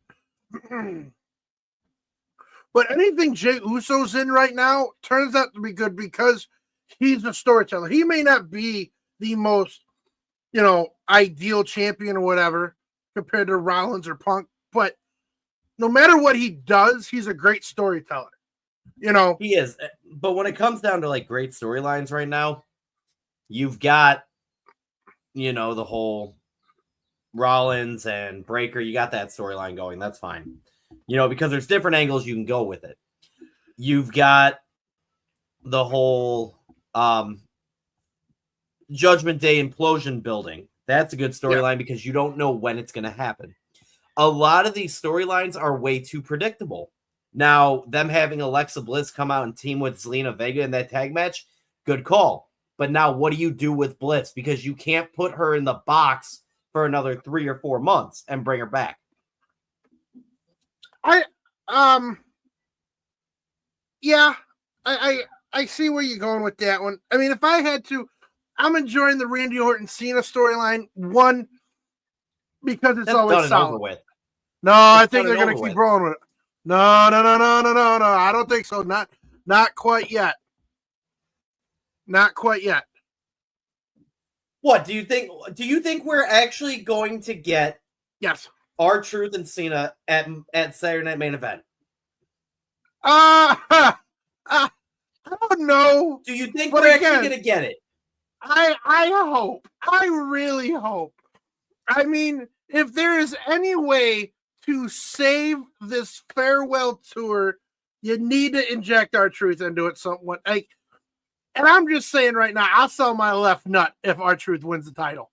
But anything Jey Uso's in right now turns out to be good because he's a storyteller. He may not be the most, ideal champion or whatever compared to Rollins or Punk, but no matter what he does, he's a great storyteller. He is. But when it comes down to like great storylines right now, you've got, the whole Rollins and Breaker, you got that storyline going. That's fine. You know, because there's different angles you can go with it. You've got the whole Judgment Day implosion building. That's a good storyline because you don't know when it's going to happen. A lot of these storylines are way too predictable. Now, them having Alexa Bliss come out and team with Zelina Vega in that tag match, good call. But now what do you do with Bliss? Because you can't put her in the box for another 3 or 4 months and bring her back. I see where you're going with that one. I mean, if I had to, I'm enjoying the Randy Orton Cena storyline. One, because it's always solid. No, I think they're going to keep rolling with it. No. I don't think so. Not quite yet. Not quite yet. What do you think? Do you think we're actually going to get R-Truth and Cena at Saturday Night Main Event? I don't know. Do you think we're actually going to get it? I hope. I really hope. I mean, if there is any way to save this farewell tour, you need to inject R-Truth into it somewhat. And I'm just saying right now, I'll sell my left nut if R-Truth wins the title.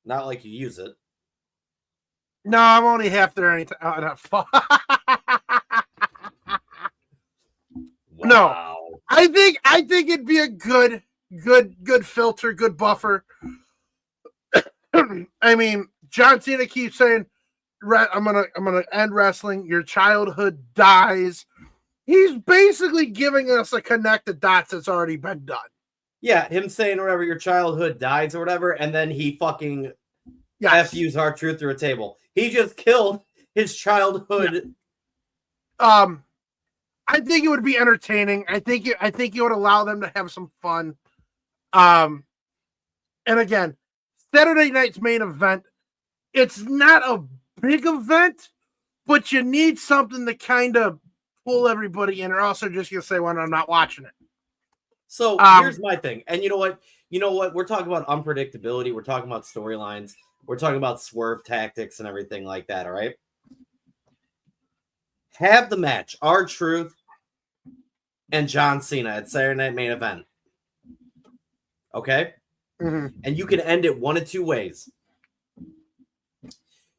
Not like you use it. No, I'm only half there anytime. Wow. No, I think it'd be a good filter, good buffer. I mean, John Cena keeps saying, "I'm gonna end wrestling. Your childhood dies." He's basically giving us a connect the dots that's already been done. Yeah, him saying whatever, your childhood dies or whatever, and then he fucking FUs R-Truth through a table. He just killed his childhood. Yeah. I think it would be entertaining. I think it would allow them to have some fun. And again, Saturday night's main event, it's not a big event, but you need something to kind of pull everybody in, or else they're just gonna say, "Well, I'm not watching it." So here's my thing, and you know what? We're talking about unpredictability. We're talking about storylines. We're talking about swerve tactics and everything like that. All right. Have the match, R-Truth and John Cena at Saturday Night Main Event. Okay? Mm-hmm. And you can end it one of two ways.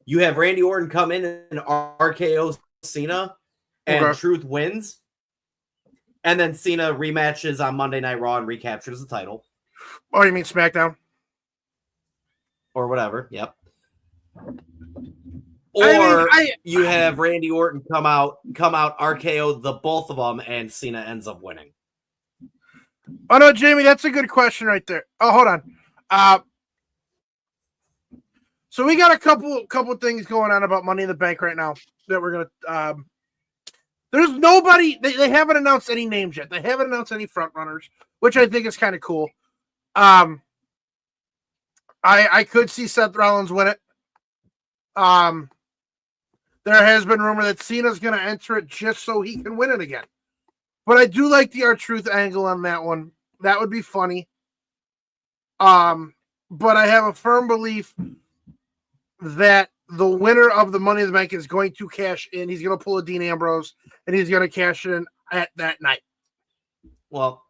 You have Randy Orton come in and RKO Cena, and Truth wins. And then Cena rematches on Monday Night Raw and recaptures the title. Oh, you mean SmackDown? Or whatever, yep. Or you have Randy Orton come out, RKO the both of them, and Cena ends up winning. Oh no, Jamie, that's a good question right there. Oh, hold on. So we got a couple things going on about Money in the Bank right now that we're gonna. There's nobody. They haven't announced any names yet. They haven't announced any front runners, which I think is kind of cool. I could see Seth Rollins win it. There has been rumor that Cena's going to enter it just so he can win it again. But I do like the R-Truth angle on that one. That would be funny. But I have a firm belief that the winner of the Money in the Bank is going to cash in. He's going to pull a Dean Ambrose, and he's going to cash in at that night. Well,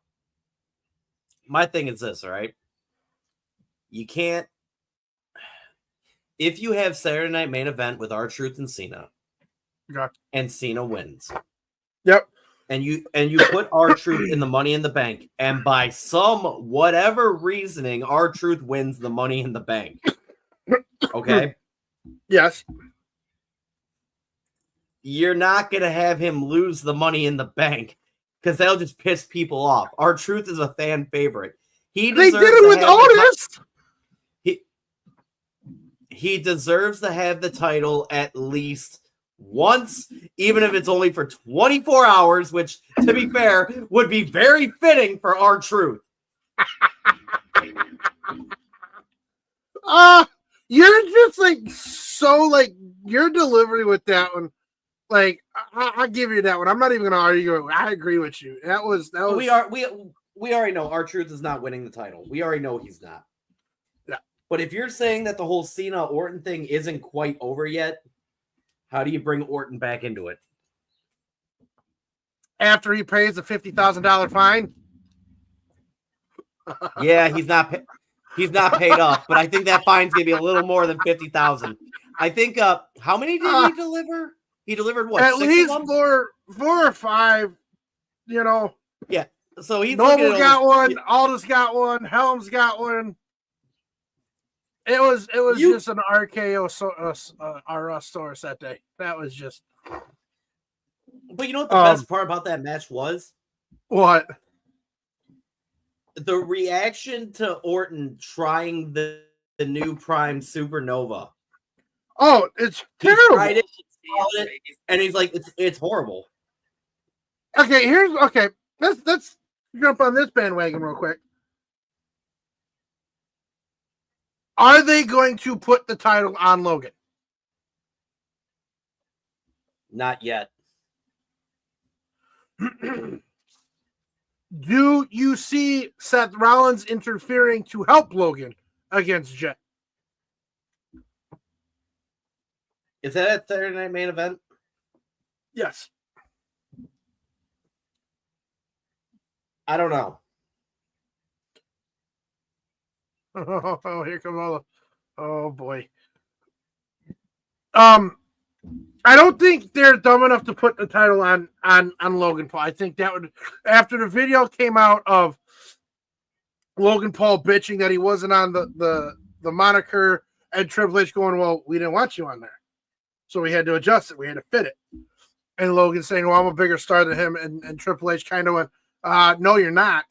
my thing is this, all right? You can't. If you have Saturday Night Main Event with R-Truth and Cena, and Cena wins, yep, and you put R-Truth in the Money in the Bank, and by some whatever reasoning, R-Truth wins the Money in the Bank. Okay. Yes. You're not gonna have him lose the Money in the Bank because that'll just piss people off. R-Truth is a fan favorite. They did it with Otis. He deserves to have the title at least once, even if it's only for 24 hours, which, to be fair, would be very fitting for R-Truth. You're just your delivery with that one. Like, I'll give you that one. I'm not even going to argue. I agree with you. That was. We already know R-Truth is not winning the title. We already know he's not. Yeah. But if you're saying that the whole Cena Orton thing isn't quite over yet, how do you bring Orton back into it? After he pays a $50,000 fine. Yeah, he's not paid up, but I think that fine's gonna be a little more than 50,000. I think. How many did he deliver? He delivered what? At 6 least of them? four or five. You know. Yeah. So he's Noble got one. Aldous got one. Helms got one. It was just an RKO Soros that day. That was just. But you know what the best part about that match was? What? The reaction to Orton trying the new Prime Supernova. Oh, it's terrible. He tried it, and he's like, it's horrible. Okay, let's jump on this bandwagon real quick. Are they going to put the title on Logan? Not yet. Do you see Seth Rollins interfering to help Logan against Jet? Is that a Saturday Night Main Event? Yes. I don't know. Oh, here come all the. Oh boy. I don't think they're dumb enough to put the title on Logan Paul. I think that would, after the video came out of Logan Paul bitching that he wasn't on the moniker, and Triple H going, well, we didn't want you on there. So we had to adjust it. We had to fit it. And Logan saying, well, I'm a bigger star than him. And Triple H kind of went, no, you're not.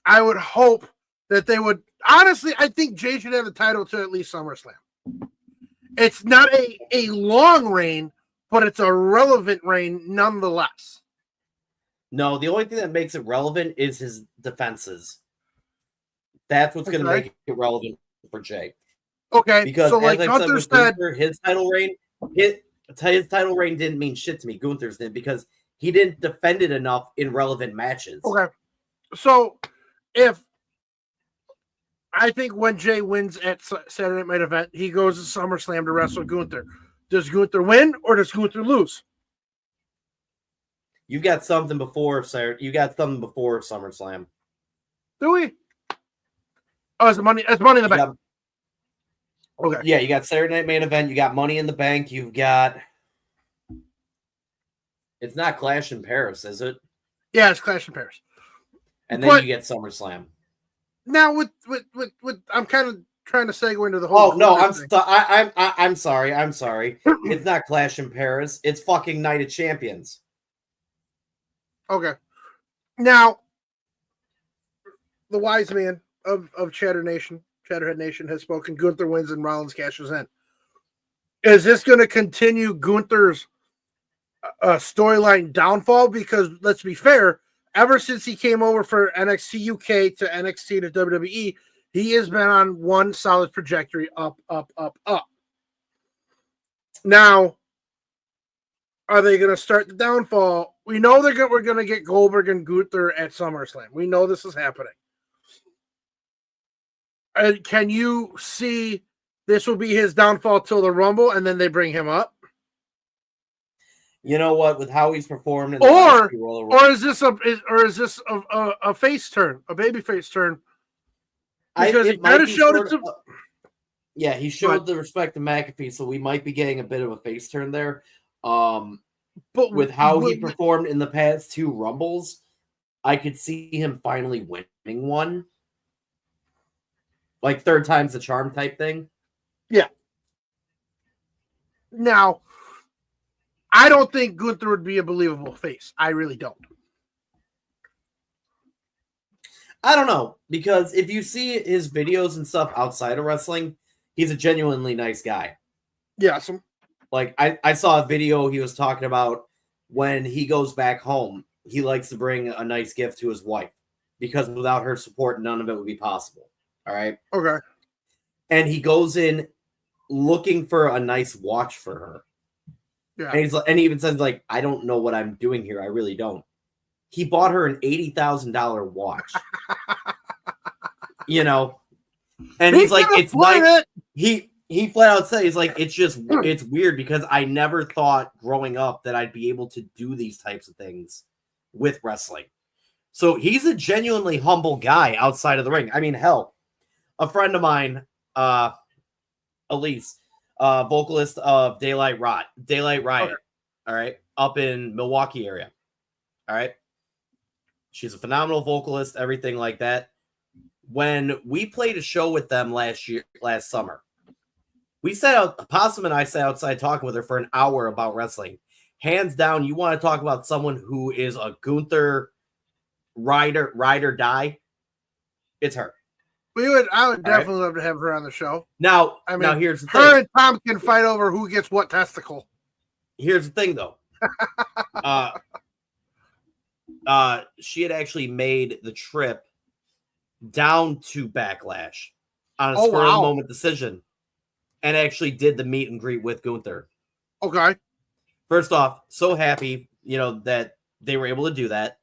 I would hope that they would. Honestly, I think Jay should have the title to at least SummerSlam. It's not a long reign, but it's a relevant reign nonetheless. No, the only thing that makes it relevant is his defenses. That's what's going to make it relevant for Jay. Okay, because so like Gunther said, Gunther, his title reign didn't mean shit to me. Gunther's did, because he didn't defend it enough in relevant matches. Okay, so if I think when Jay wins at Saturday Night Main Event, he goes to SummerSlam to wrestle Gunther. Does Gunther win or does Gunther lose? You got something before, sir. You got something before SummerSlam. Do we? Oh, it's money. It's Money in the Bank. Okay. Yeah, you got Saturday Night Main Event. You got Money in the Bank. You've got. It's not Clash in Paris, is it? Yeah, it's Clash in Paris. And then you get SummerSlam. Now with I'm kind of trying to segue into the whole. Oh no, I'm sorry. I'm sorry. It's not Clash in Paris. It's fucking Night of Champions. Okay. Now, the wise man of Chatterhead Nation has spoken. Gunther wins and Rollins cashes in. Is this going to continue Gunther's storyline downfall? Because let's be fair, ever since he came over for NXT UK to NXT to WWE, he has been on one solid trajectory up, up, up, up. Now, are they going to start the downfall? We know we're going to get Goldberg and Gunther at SummerSlam. We know this is happening. Can you see this will be his downfall till the Rumble, and then they bring him up? You know what? With how he's performed, or is this a face turn, a baby face turn? Because he kind of showed it to. Yeah, he showed the respect to McAfee, so we might be getting a bit of a face turn there. But with how he performed in the past two Rumbles, I could see him finally winning one. Like third time's the charm type thing. Yeah. Now, I don't think Gunther would be a believable face. I really don't. I don't know, because if you see his videos and stuff outside of wrestling, he's a genuinely nice guy. Yeah. Like, I saw a video he was talking about when he goes back home, he likes to bring a nice gift to his wife because without her support, none of it would be possible. All right? Okay. And he goes in looking for a nice watch for her. Yeah. And he even says, like, I don't know what I'm doing here. I really don't. He bought her an $80,000 watch. You know, And He he's like, can it's afford like it. he flat out said, he's like, it's weird because I never thought growing up that I'd be able to do these types of things with wrestling. So he's a genuinely humble guy outside of the ring. I mean, hell, a friend of mine, Elise, vocalist of Daylight Riot, Okay. all right, up in Milwaukee area. All right. She's a phenomenal vocalist, everything like that. When we played a show with them last summer, Possum and I sat outside talking with her for an hour about wrestling. Hands down, you want to talk about someone who is a Gunther ride or die, it's her. I would definitely love to have her on the show. Now, I mean, now here's the her thing. and Tom can fight over who gets what testicle. Here's the thing, though. She had actually made the trip down to Backlash on a spur of the moment decision, and actually did the meet and greet with Gunther. Okay. First off, so happy, that they were able to do that.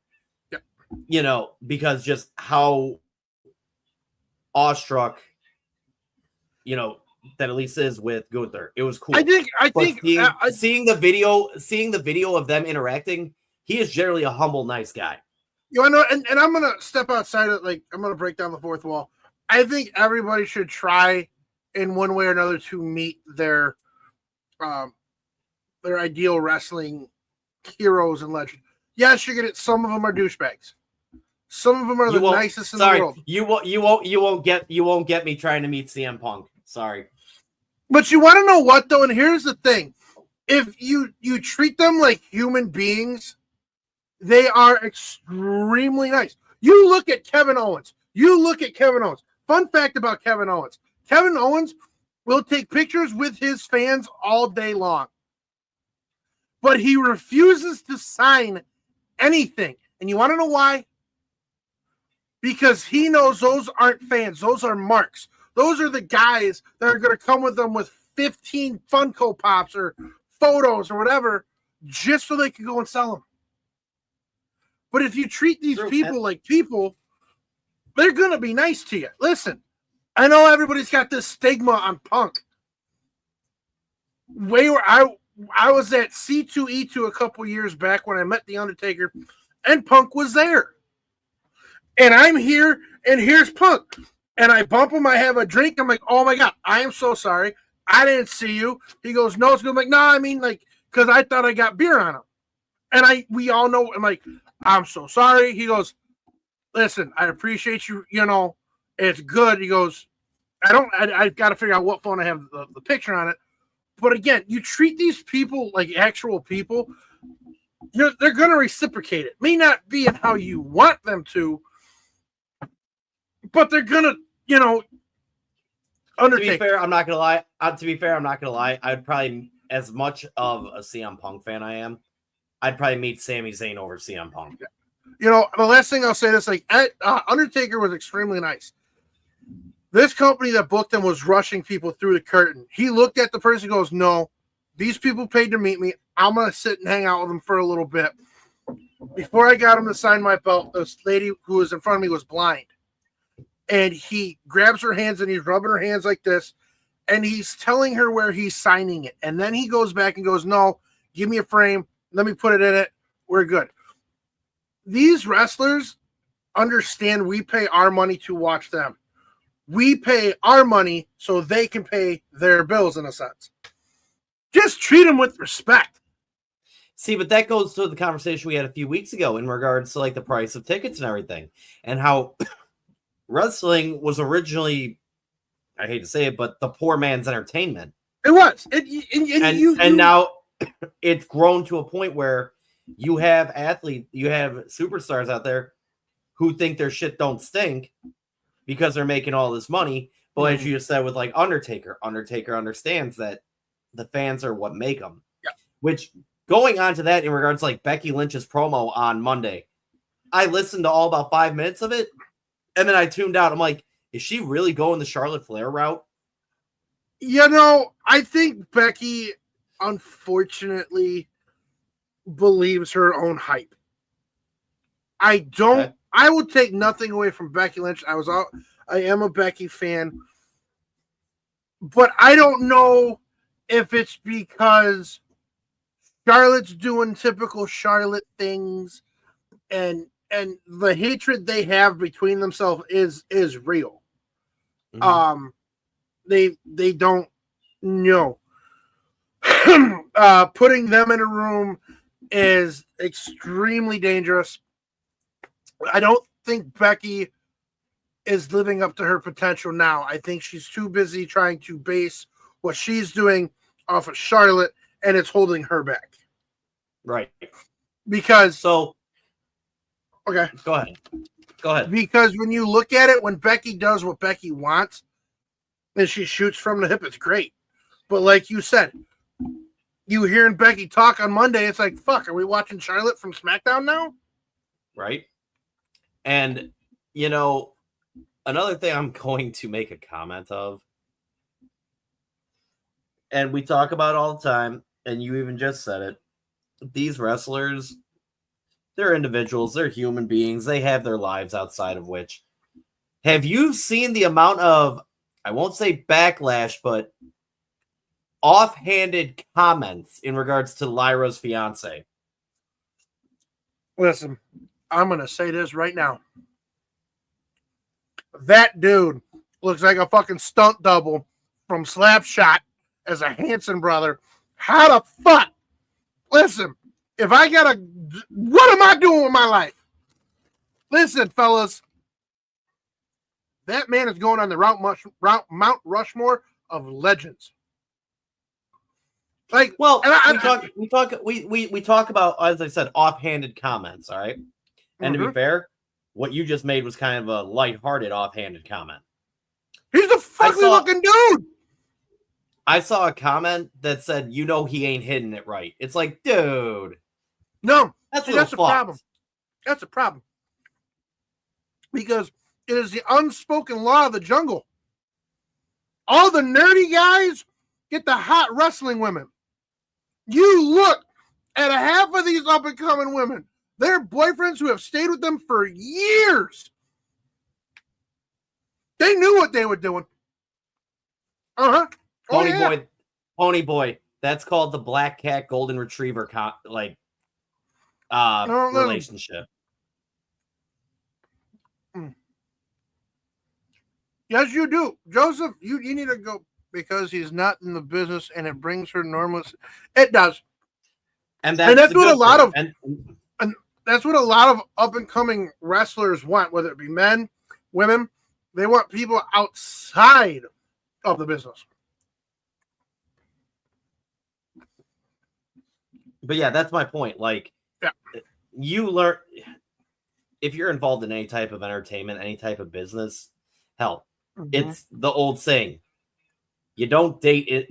Yeah. Because just how awestruck, that Elise is with Gunther. It was cool. I think seeing the video of them interacting, he is generally a humble, nice guy. You know, and I'm gonna step outside of I'm gonna break down the fourth wall. I think everybody should try in one way or another to meet their ideal wrestling heroes and legends. Yes, you're gonna. Some of them are douchebags. Some of them are the nicest in the world. You won't get me trying to meet CM Punk. Sorry. But you want to know what though? And here's the thing: if you treat them like human beings, they are extremely nice. You look at Kevin Owens. Fun fact about Kevin Owens: Kevin Owens will take pictures with his fans all day long, but he refuses to sign anything. And you want to know why? Because he knows those aren't fans. Those are marks. Those are the guys that are going to come with them with 15 Funko Pops or photos or whatever just so they can go and sell them. But if you treat these people like people, they're going to be nice to you. Listen, I know everybody's got this stigma on Punk. I was at C2E2 a couple years back when I met The Undertaker, and Punk was there. And I'm here, and here's Punk. And I bump him, I have a drink. I'm like, oh my God, I am so sorry. I didn't see you. He goes, no, it's good. I'm like, no, I mean, because I thought I got beer on him. And we all know, I'm like, I'm so sorry. He goes, listen, I appreciate you, it's good. He goes, I've got to figure out what phone I have the picture on it. But again, you treat these people like actual people, they're going to reciprocate it. May not be in how you want them to, but they're going to, Undertaker. To be fair, I'm not going to lie. I'd probably, as much of a CM Punk fan I am, I'd probably meet Sami Zayn over CM Punk. The last thing I'll say is Undertaker was extremely nice. This company that booked him was rushing people through the curtain. He looked at the person and goes, no, these people paid to meet me. I'm going to sit and hang out with them for a little bit. Before I got him to sign my belt, this lady who was in front of me was blind. And he grabs her hands and he's rubbing her hands like this. And he's telling her where he's signing it. And then he goes back and goes, no, give me a frame. Let me put it in it. We're good. These wrestlers understand we pay our money to watch them. We pay our money so they can pay their bills in a sense. Just treat them with respect. See, but that goes to the conversation we had a few weeks ago in regards to the price of tickets and everything, and how wrestling was originally, I hate to say it, but the poor man's entertainment. It was. And now it's grown to a point where you have superstars out there who think their shit don't stink because they're making all this money. But as you just said with Undertaker understands that the fans are what make them. Yeah. Which, going on to that in regards to Becky Lynch's promo on Monday, I listened to all about 5 minutes of it, and then I tuned out. I'm like, is she really going the Charlotte Flair route? I think Becky, unfortunately, believes her own hype. I will take nothing away from Becky Lynch. I am a Becky fan. But I don't know if it's because Charlotte's doing typical Charlotte things, and the hatred they have between themselves is real. Mhm. They don't know. Putting them in a room is extremely dangerous. I don't think Becky is living up to her potential now. I think she's too busy trying to base what she's doing off of Charlotte, and it's holding her back. Right. Because So, okay, go ahead. Go ahead. because when you look at it, when Becky does what Becky wants, and she shoots from the hip, it's great. But like you said, you hearing Becky talk on Monday, it's like, fuck, are we watching Charlotte from SmackDown now? Right. And, you know, another thing I'm going to make a comment of, and we talk about all the time, and you even just said it, these wrestlers, they're individuals, they're human beings, they have their lives outside of which. Have you seen the amount of, I won't say backlash, but offhanded comments in regards to Lyra's fiance? Listen, I'm going to say this right now. That dude looks like a fucking stunt double from Slapshot as a Hanson brother. How the fuck? Listen, if I got a... What am I doing with my life? Listen, fellas. That man is going on the Mount Rushmore of legends. Like, well, and we talk about, as I said, offhanded comments, all right? And to be fair, what you just made was kind of a lighthearted offhanded comment. He's a fucking looking dude. I saw a comment that said, you know, he ain't hitting it right. It's like, dude. No, that's a problem. That's a problem. Because it is the unspoken law of the jungle. All the nerdy guys get the hot wrestling women. You look at a half of these up-and-coming women. They're boyfriends who have stayed with them for years. They knew what they were doing. Uh-huh. PonyBoy. That's called the Black Cat Golden Retriever relationship. Yes, you do. Joseph, you need to go because he's not in the business and it brings her enormous. It does. And that's what a lot of and that's what a lot of up-and-coming wrestlers want, whether it be men, women. They want people outside of the business. But yeah, that's my point. Like, you learn, if you're involved in any type of entertainment, any type of business, hell, it's the old saying, you don't date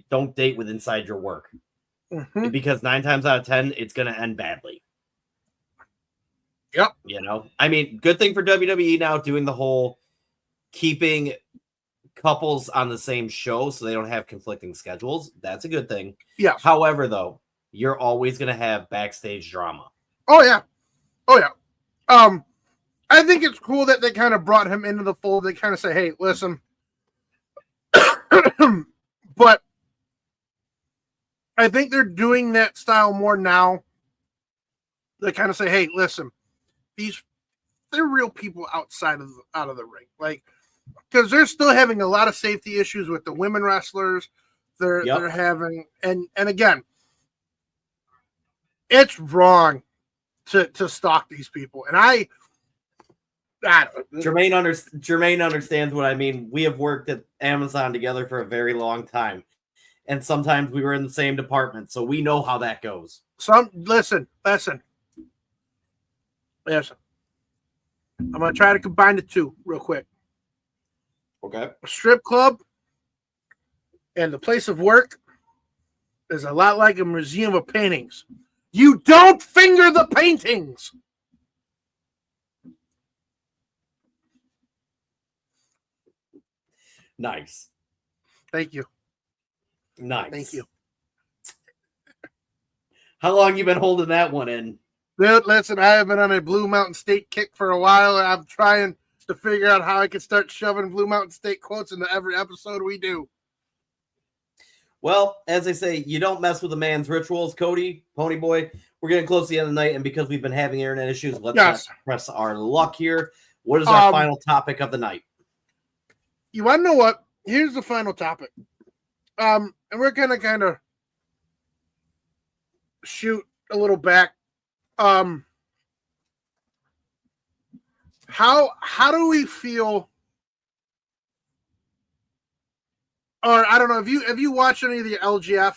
don't date with inside your work. Because 9 times out of 10, it's going to end badly. Yep. You know, I mean, good thing for WWE now doing the whole keeping couples on the same show so they don't have conflicting schedules. That's a good thing. Yeah. However, though, you're always going to have backstage drama. Oh, yeah. I think it's cool that they kind of brought him into the fold. They kind of say, hey, listen. But I think they're doing that style more now. They kind of say, hey, listen, they're real people outside of the ring. Like, because they're still having a lot of safety issues with the women wrestlers. They're having, and again, it's wrong to stalk these people. And Jermaine understands what I mean. We have worked at Amazon together for a very long time. And sometimes we were in the same department, so we know how that goes. Listen. I'm going to try to combine the two real quick. Okay. A strip club and the place of work is a lot like a museum of paintings. You don't finger the paintings. Nice. Thank you. Nice. Thank you. How long you been holding that one in? Dude, listen, I have been on a Blue Mountain State kick for a while, and I'm trying to figure out how I can start shoving Blue Mountain State quotes into every episode we do. Well, as they say, you don't mess with a man's rituals, Cody, PonyBoy. We're getting close to the end of the night, and because we've been having internet issues, let's not press our luck here. What is our final topic of the night? You want to know what? Here's the final topic. And we're gonna kind of shoot a little back. How do we feel? Or I don't know. Have you watched any of the LGF?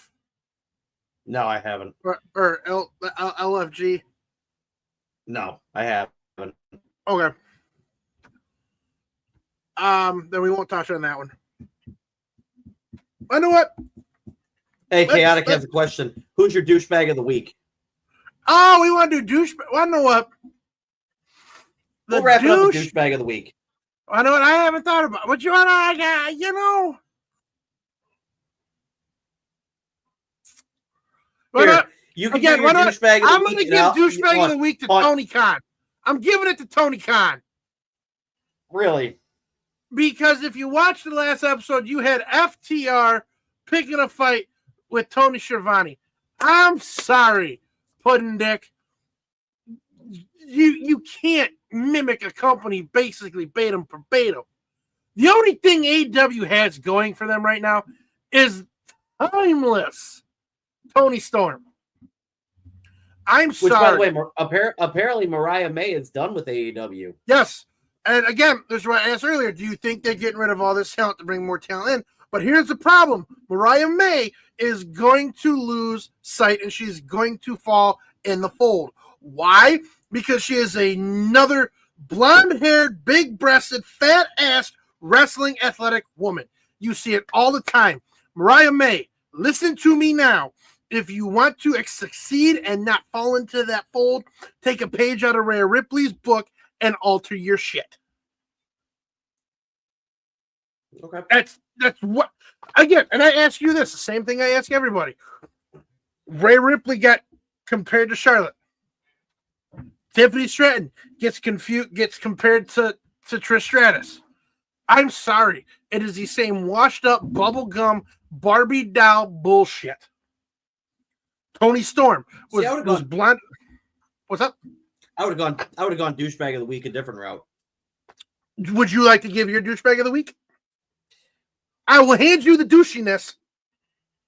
No, I haven't. Or LFG? No, I haven't. Okay. Then we won't touch on that one. I know what. Hey, Chaotic has a question. Who's your douchebag of the week? Oh, we want to do douchebag. Well, I know what. We'll wrap it up with douchebag of the week. I know what I haven't thought about. What you want to, you know. Here, you can give your douchebag of the week. I'm going to give douchebag of the week to Tony Khan. I'm giving it to Tony Khan. Really? Because if you watched the last episode, you had FTR picking a fight with Tony Schiavone. I'm sorry, Puddin' Dick. You can't mimic a company basically verbatim. The only thing AEW has going for them right now is timeless Tony Storm. I'm sorry. Which, by the way, apparently Mariah May is done with AEW. Yes. And again, this is what I asked earlier. Do you think they're getting rid of all this talent to bring more talent in? But here's the problem. Mariah May is going to lose sight and she's going to fall in the fold. Why? Because she is another blonde-haired, big-breasted, fat-assed, wrestling athletic woman. You see it all the time. Mariah May, listen to me now. If you want to succeed and not fall into that fold, take a page out of Rhea Ripley's book and alter your shit. Okay. That's what, again, and I ask you this, the same thing I ask everybody. Rhea Ripley got compared to Charlotte. Tiffany Stratton gets compared to Trish Stratus. I'm sorry. It is the same washed up bubblegum Barbie doll bullshit. Tony Storm was blonde. What's up? I would have gone douchebag of the week a different route. Would you like to give your douchebag of the week? I will hand you the douchiness.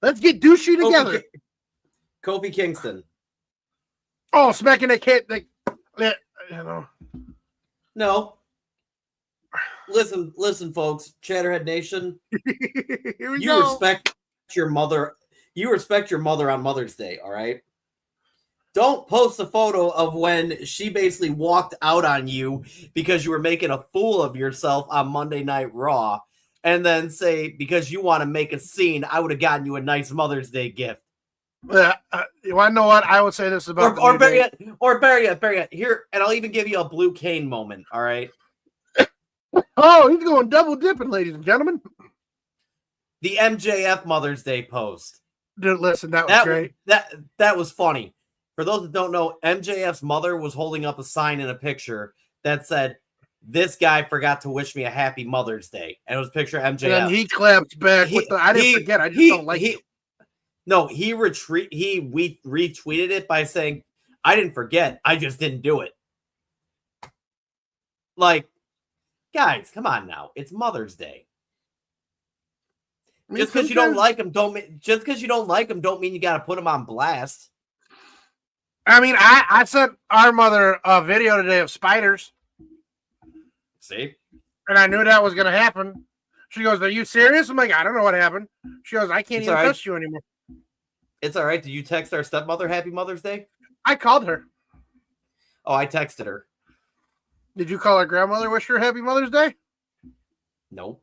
Let's get douchey together. Kofi Kingston. Oh, smacking that cat. You know. No. Listen, folks. Chatterhead Nation. You respect your mother. You respect your mother on Mother's Day, all right? Don't post a photo of when she basically walked out on you because you were making a fool of yourself on Monday Night Raw, and then say, because you want to make a scene, I would have gotten you a nice Mother's Day gift. You want to know what? I would say this about or better yet, here, and I'll even give you a Blue Cane moment, all right? Oh, he's going double dipping, ladies and gentlemen. The MJF Mother's Day post. Dude, listen, that was great. That was funny. For those that don't know, MJF's mother was holding up a sign in a picture that said, "This guy forgot to wish me a happy Mother's Day." And it was a picture of MJF. And he clapped back with the, I didn't forget, I just don't like it. No, he retweeted it by saying, "I didn't forget, I just didn't do it." Like, guys, come on now. It's Mother's Day. Just because you don't like him, don't mean you got to put him on blast. I mean, I sent our mother a video today of spiders. See? And I knew that was going to happen. She goes, "Are you serious?" I'm like, "I don't know what happened." She goes, "I can't even trust you anymore." It's all right. Did you text our stepmother Happy Mother's Day? I called her. Oh, I texted her. Did you call her grandmother, wish her Happy Mother's Day? No.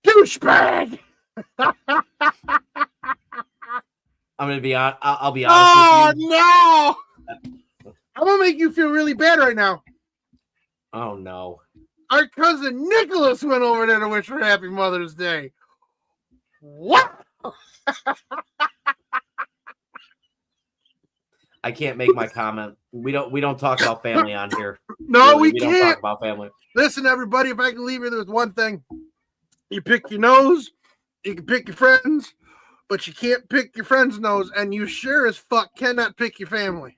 Douchebag! I'm gonna be on. I'll be honest with you. Oh no! I'm gonna make you feel really bad right now. Oh no! Our cousin Nicholas went over there to wish her Happy Mother's Day. What? I can't make my comment. We don't talk about family on here. No, Really, we don't can't. talk about family. Listen, everybody, if I can leave you with one thing, you pick your nose, you can pick your friends, but you can't pick your friend's nose, and you sure as fuck cannot pick your family.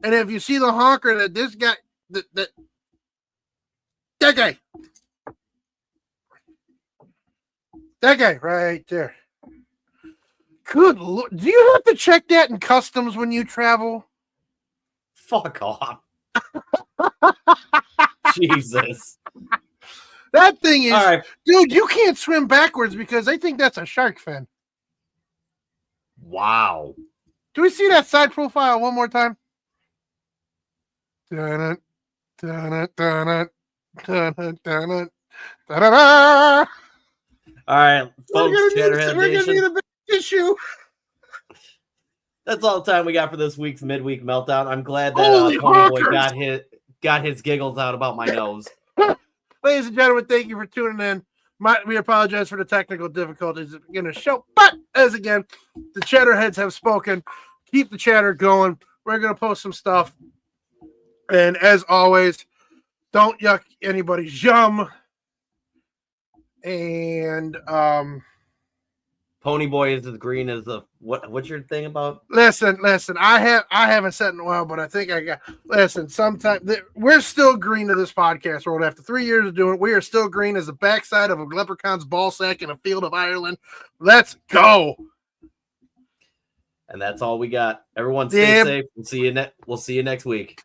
And if you see the honker that this guy, that guy right there. Good Lord. Do you have to check that in customs when you travel? Fuck off. Jesus. That thing is, All right. dude, you can't swim backwards because they think that's a shark fin. Wow. Do we see that side profile one more time? Dun-dun, dun-dun, dun-dun, dun-dun, dun-dun, da-da-da. All right, folks, We're Chatterhead gonna Nation. need a big tissue. That's all the time we got for this week's Midweek Meltdown. I'm glad that Holy PonyBoy honkers. got his giggles out about my nose. Ladies and gentlemen, thank you for tuning in. We apologize for the technical difficulties at the beginning of the show, but as again, the Chatterheads have spoken. Keep the chatter going. We're gonna post some stuff, and as always, don't yuck anybody's yum. And PonyBoy is as green as the what's your thing about? listen. I haven't said in a while, but I think I got. Listen, sometimes we're still green to this podcast world after 3 years of doing it. We are still green as the backside of a leprechaun's ball sack in a field of Ireland. Let's go. And that's all we got. Everyone stay safe. We'll see you next week.